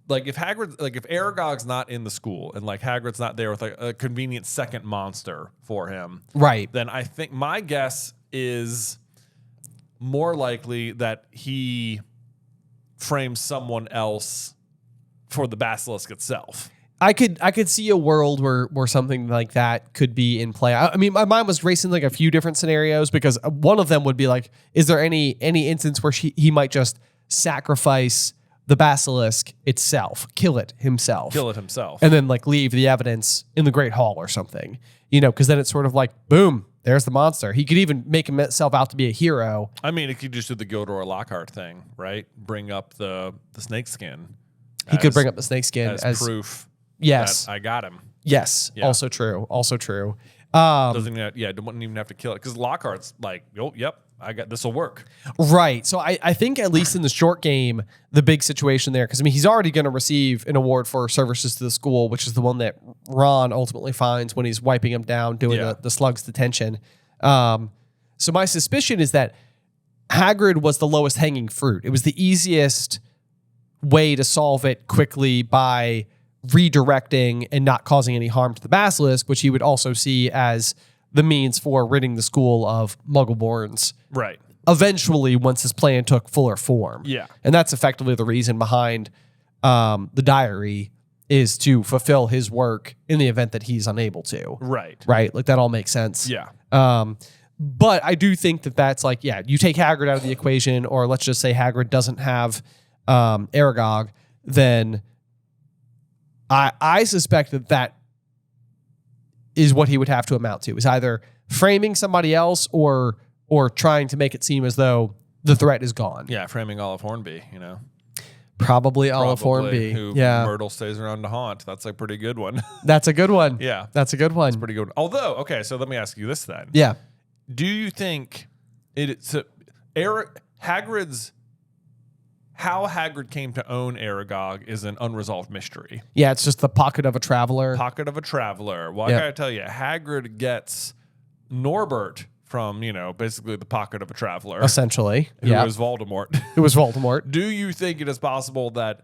Like if Aragog's not in the school and like Hagrid's not there with like a convenient second monster for him, then I think my guess is more likely that he frames someone else for the basilisk itself. I could see a world where something like that could be in play. I mean, my mind was racing like a few different scenarios because one of them would be like, is there any instance where he might just sacrifice the basilisk itself, kill it himself, and then like leave the evidence in the Great Hall or something, you know, because then it's sort of like, boom, there's the monster. He could even make himself out to be a hero. I mean, it could just do the Gildor Lockhart thing, right? Bring up the snake skin. He could bring up the snake skin as proof. Yes, that I got him. Yes, yeah. Also true. Wouldn't even have to kill it because Lockhart's like, oh, yep, this will work. Right. So I think at least in the short game, the big situation there, because I mean, he's already going to receive an award for services to the school, which is the one that Ron ultimately finds when he's wiping him down, doing the slug's detention. So my suspicion is that Hagrid was the lowest hanging fruit. It was the easiest way to solve it quickly by redirecting and not causing any harm to the basilisk, which he would also see as the means for ridding the school of Muggleborns. Right. Eventually, once his plan took fuller form. Yeah. And that's effectively the reason behind the diary, is to fulfill his work in the event that he's unable to. Right. Right? Like, that all makes sense. Yeah. But I do think that that's like, you take Hagrid out of the equation, or let's just say Hagrid doesn't have Aragog, then I suspect that is what he would have to amount to, is either framing somebody else or trying to make it seem as though the threat is gone. Yeah, framing Olive Hornby, Probably Olive Hornby. Who Myrtle stays around to haunt. That's a pretty good one. That's a good one. Yeah. That's a good one. That's pretty good. Although, okay, so let me ask you this then. Yeah. Do you think how Hagrid came to own Aragog is an unresolved mystery? Yeah, it's just the pocket of a traveler. Pocket of a traveler. Well, I gotta tell you, Hagrid gets Norbert from, basically the pocket of a traveler. Essentially. Who was Voldemort. It was Voldemort. Do you think it is possible that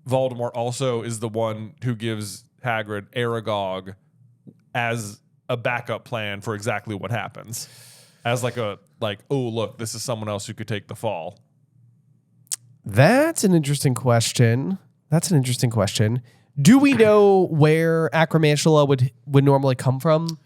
Voldemort also is the one who gives Hagrid Aragog as a backup plan for exactly what happens? As oh, look, this is someone else who could take the fall. That's an interesting question. Do we know where Acromantula would normally come from?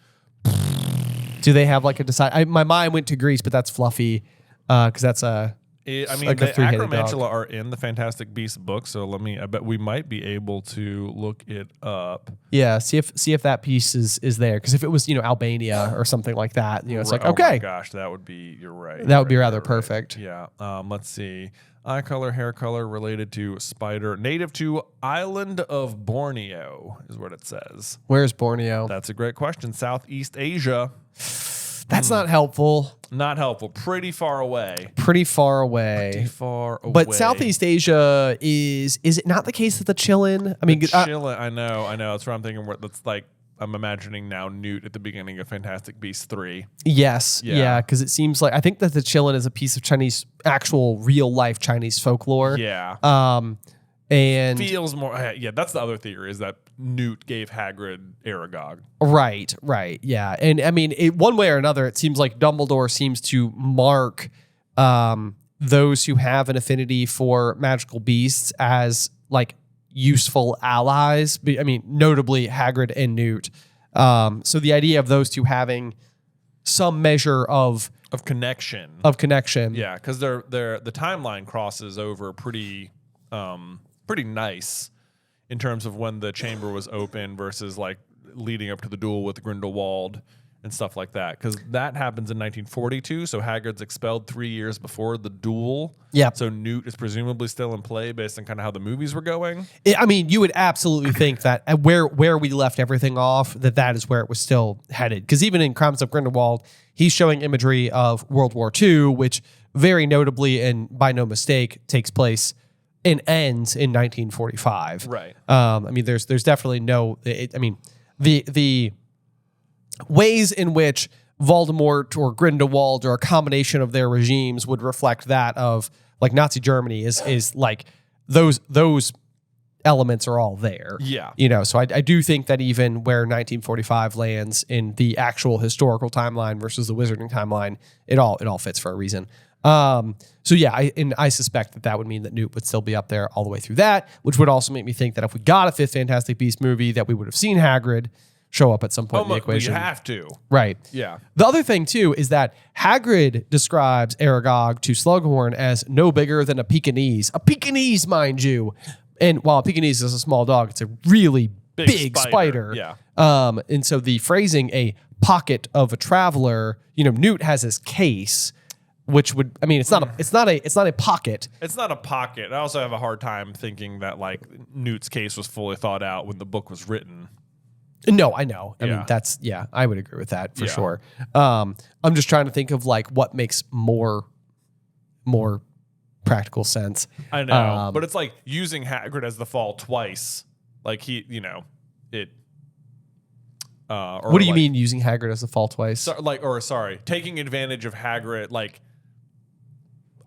Do they have like a decide? My mind went to Greece, but that's fluffy because that's the Acromantula are in the Fantastic Beasts book, so I bet we might be able to look it up. Yeah, see if that piece is there, because if it was Albania or something like that, it's like, oh okay, my gosh, that would be, you're right. That would be rather perfect. Yeah. Let's see. Eye color, hair color related to spider, native to island of Borneo is what it says. Where's Borneo? That's a great question. Southeast Asia. That's not helpful. Not helpful. Pretty far away. But Southeast Asia is it not the case that the Chillin? I mean, Chillin. I know. That's what I'm thinking. That's like, I'm imagining now Newt at the beginning of Fantastic Beasts 3. Yes. Yeah. Because it seems like, I think that the Chillin is a piece of actual real life Chinese folklore. Yeah. And feels more. Yeah. That's the other theory, is that Newt gave Hagrid Aragog. Right. Yeah. And I mean, one way or another, it seems like Dumbledore seems to mark those who have an affinity for magical beasts as like useful allies. I mean, notably Hagrid and Newt. So the idea of those two having some measure of connection. Yeah, because the timeline crosses over pretty nice in terms of when the chamber was open versus like leading up to the duel with Grindelwald and stuff like that, because that happens in 1942. So Hagrid's expelled 3 years before the duel. Yeah. So Newt is presumably still in play based on kind of how the movies were going. I mean, you would absolutely think that where we left everything off, that is where it was still headed. Because even in Crimes of Grindelwald, he's showing imagery of World War II, which very notably and by no mistake takes place and ends in 1945. Right. I mean, there's definitely the ways in which Voldemort or Grindelwald or a combination of their regimes would reflect that of like Nazi Germany is like those elements are all there. Yeah. So I do think that even where 1945 lands in the actual historical timeline versus the wizarding timeline, it all fits for a reason. So yeah, I suspect that would mean that Newt would still be up there all the way through that, which would also make me think that if we got a fifth Fantastic Beasts movie, that we would have seen Hagrid show up at some point in the equation. You have to. Right. Yeah. The other thing, too, is that Hagrid describes Aragog to Slughorn as no bigger than a Pekingese. A Pekingese, mind you. And while a Pekingese is a small dog, it's a really big spider. Yeah. And so the phrasing, a pocket of a traveler, Newt has his case, which would, I mean, it's not a pocket. It's not a pocket. I also have a hard time thinking that like Newt's case was fully thought out when the book was written. No, I know. I Yeah. mean, I would agree with that for Yeah. sure. I'm just trying to think of like what makes more practical sense. I know, but it's like using Hagrid as the fall twice. Like he, it. Or What do you like- mean using Hagrid as the fall twice? taking advantage of Hagrid, like.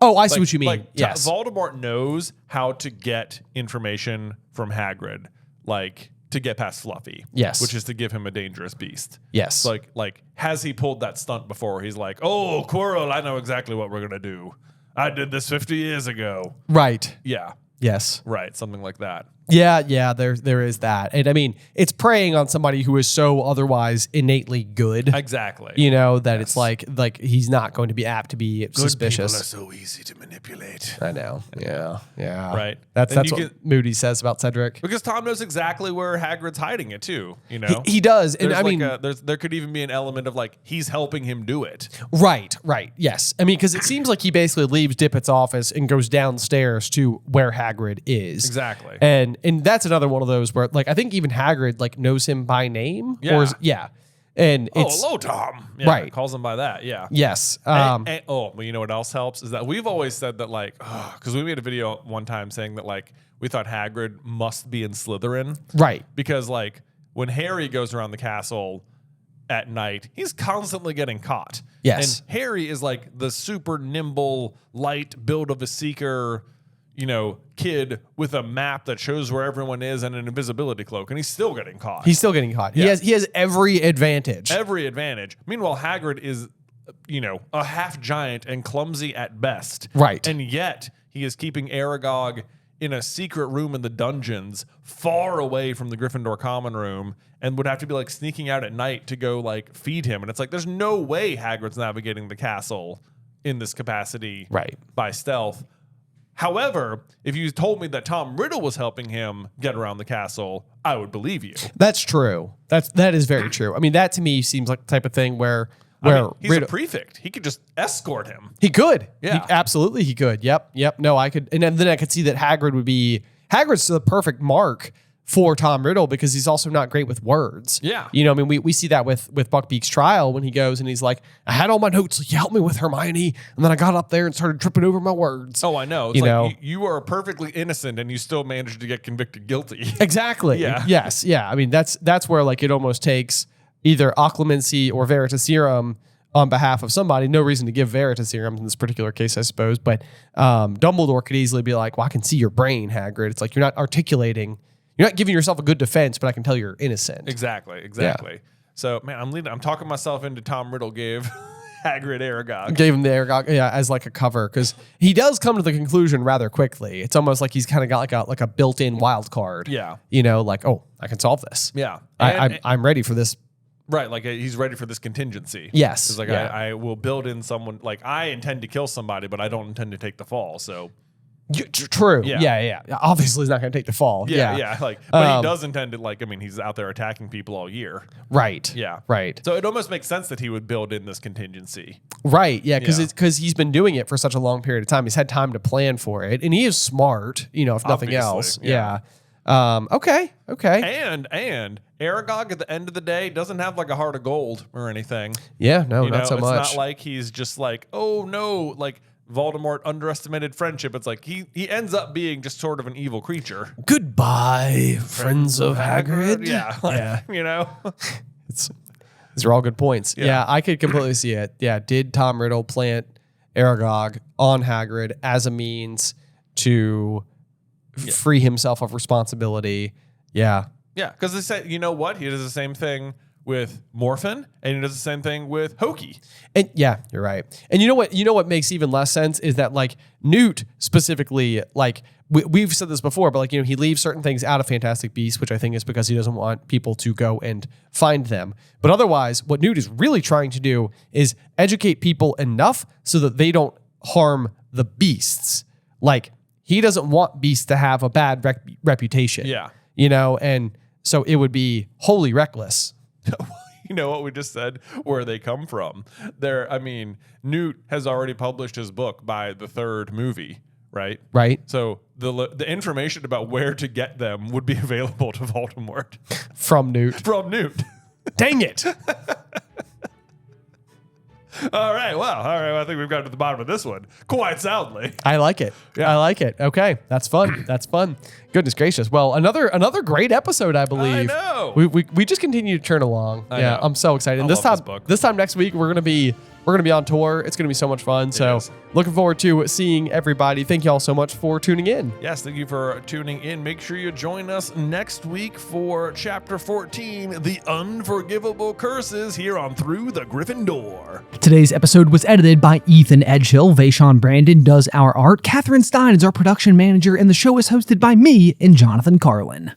Oh, I see what you mean. Like, yes. Voldemort knows how to get information from Hagrid, like to get past Fluffy. Yes. Which is to give him a dangerous beast. Yes. So like, has he pulled that stunt before? He's like, oh, Quirrell, I know exactly what we're gonna do. I did this 50 years ago. Right. Yeah. Yes. Right. Something like that. Yeah, there is that. And I mean, it's preying on somebody who is so otherwise innately good. Exactly. That it's like he's not going to be apt to be suspicious. People are so easy to manipulate. I know. Yeah. Right. That's And what you Moody says about Cedric. Because Tom knows exactly where Hagrid's hiding it too. He does. And there could even be an element of like he's helping him do it. Right. Yes. I mean, because it seems like he basically leaves Dippett's office and goes downstairs to where Hagrid is. Exactly. And that's another one of those where, like, I think even Hagrid like knows him by name. Yeah. And it's hello, Tom. Yeah, right. Calls him by that. Yeah. Yes. Well, you know what else helps is that we've always said that like, because we made a video one time saying that like we thought Hagrid must be in Slytherin. Right. Because like when Harry goes around the castle at night, he's constantly getting caught. Yes. And Harry is like the super nimble, light build of a seeker, kid with a map that shows where everyone is and an invisibility cloak, and he's still getting caught. Yeah. He has every advantage. Meanwhile, Hagrid is, a half giant and clumsy at best. Right. And yet he is keeping Aragog in a secret room in the dungeons, far away from the Gryffindor common room, and would have to be like sneaking out at night to go like feed him. And it's like there's no way Hagrid's navigating the castle in this capacity, right, by stealth. However, if you told me that Tom Riddle was helping him get around the castle, I would believe you. That's true. That is very true. I mean, that to me seems like the type of thing where he's a prefect. He could just escort him. He could. Yeah. Absolutely he could. Yep. No, I could. And then I could see that Hagrid's the perfect mark for Tom Riddle because he's also not great with words. Yeah. I mean, we see that with Buckbeak's trial when he goes and he's like, I had all my notes. You helped me with Hermione. And then I got up there and started tripping over my words. Oh, I know. It's you are perfectly innocent and you still managed to get convicted guilty. Exactly. Yeah. Yes. Yeah. I mean, that's where like it almost takes either occlumency or veritaserum on behalf of somebody. No reason to give veritaserum in this particular case, I suppose. But Dumbledore could easily be like, well, I can see your brain, Hagrid. It's like you're not articulating. You're not giving yourself a good defense, but I can tell you're innocent. Exactly. Yeah. So, man, I'm talking myself into Tom Riddle gave Hagrid Aragog. Gave him the Aragog, as like a cover because he does come to the conclusion rather quickly. It's almost like he's kind of got like a built-in wild card. Yeah. Like, oh, I can solve this. Yeah. I'm ready for this. Right, like he's ready for this contingency. Yes. It's like I will build in someone, like I intend to kill somebody, but I don't intend to take the fall. So true. Yeah. Yeah. Obviously, he's not going to take the fall. Yeah. But he does intend to, he's out there attacking people all year. Right. Yeah. Right. So it almost makes sense that he would build in this contingency. Right. Yeah. Because he's been doing it for such a long period of time. He's had time to plan for it, and he is smart. If nothing Obviously, else. yeah. Okay. And Aragog at the end of the day doesn't have like a heart of gold or anything. Yeah. No, not so much. It's not like he's just like, oh no, like Voldemort underestimated friendship. It's like he ends up being just sort of an evil creature. Goodbye, friends of Hagrid. Yeah. These are all good points. Yeah, I could completely see it. Yeah, did Tom Riddle plant Aragog on Hagrid as a means to free himself of responsibility? Yeah. Yeah, because they say, you know what? He does the same thing with Morphin, and he does the same thing with Hokey. And yeah, you're right. And you know what makes even less sense is that like Newt specifically, like we've said this before, but like, he leaves certain things out of Fantastic Beasts, which I think is because he doesn't want people to go and find them. But otherwise, what Newt is really trying to do is educate people enough so that they don't harm the beasts. Like he doesn't want beasts to have a bad reputation. Yeah. And so it would be wholly reckless. You know what we just said, where they come from. Newt has already published his book by the third movie, right? Right. So the information about where to get them would be available to Voldemort From Newt. from Newt. Dang it. All right. Well, I think we've got to the bottom of this one quite soundly. I like it. Yeah. I like it. Okay. That's fun. That's fun. Goodness gracious. Well, another great episode, I believe. I know. We just continue to churn along. I know. I'm so excited. I And this love time, this book. this time next week, we're gonna be on tour. It's gonna be so much fun. So is. looking forward to seeing everybody. Thank you all so much for tuning in. Yes, thank you for tuning in. Make sure you join us next week for Chapter 14, The Unforgivable Curses, here on Through the Griffin Door. Today's episode was edited by Ethan Edghill. Vaishon Brandon does our art. Catherine Stein is our production manager, and the show is hosted by me and Jonathan Carlin.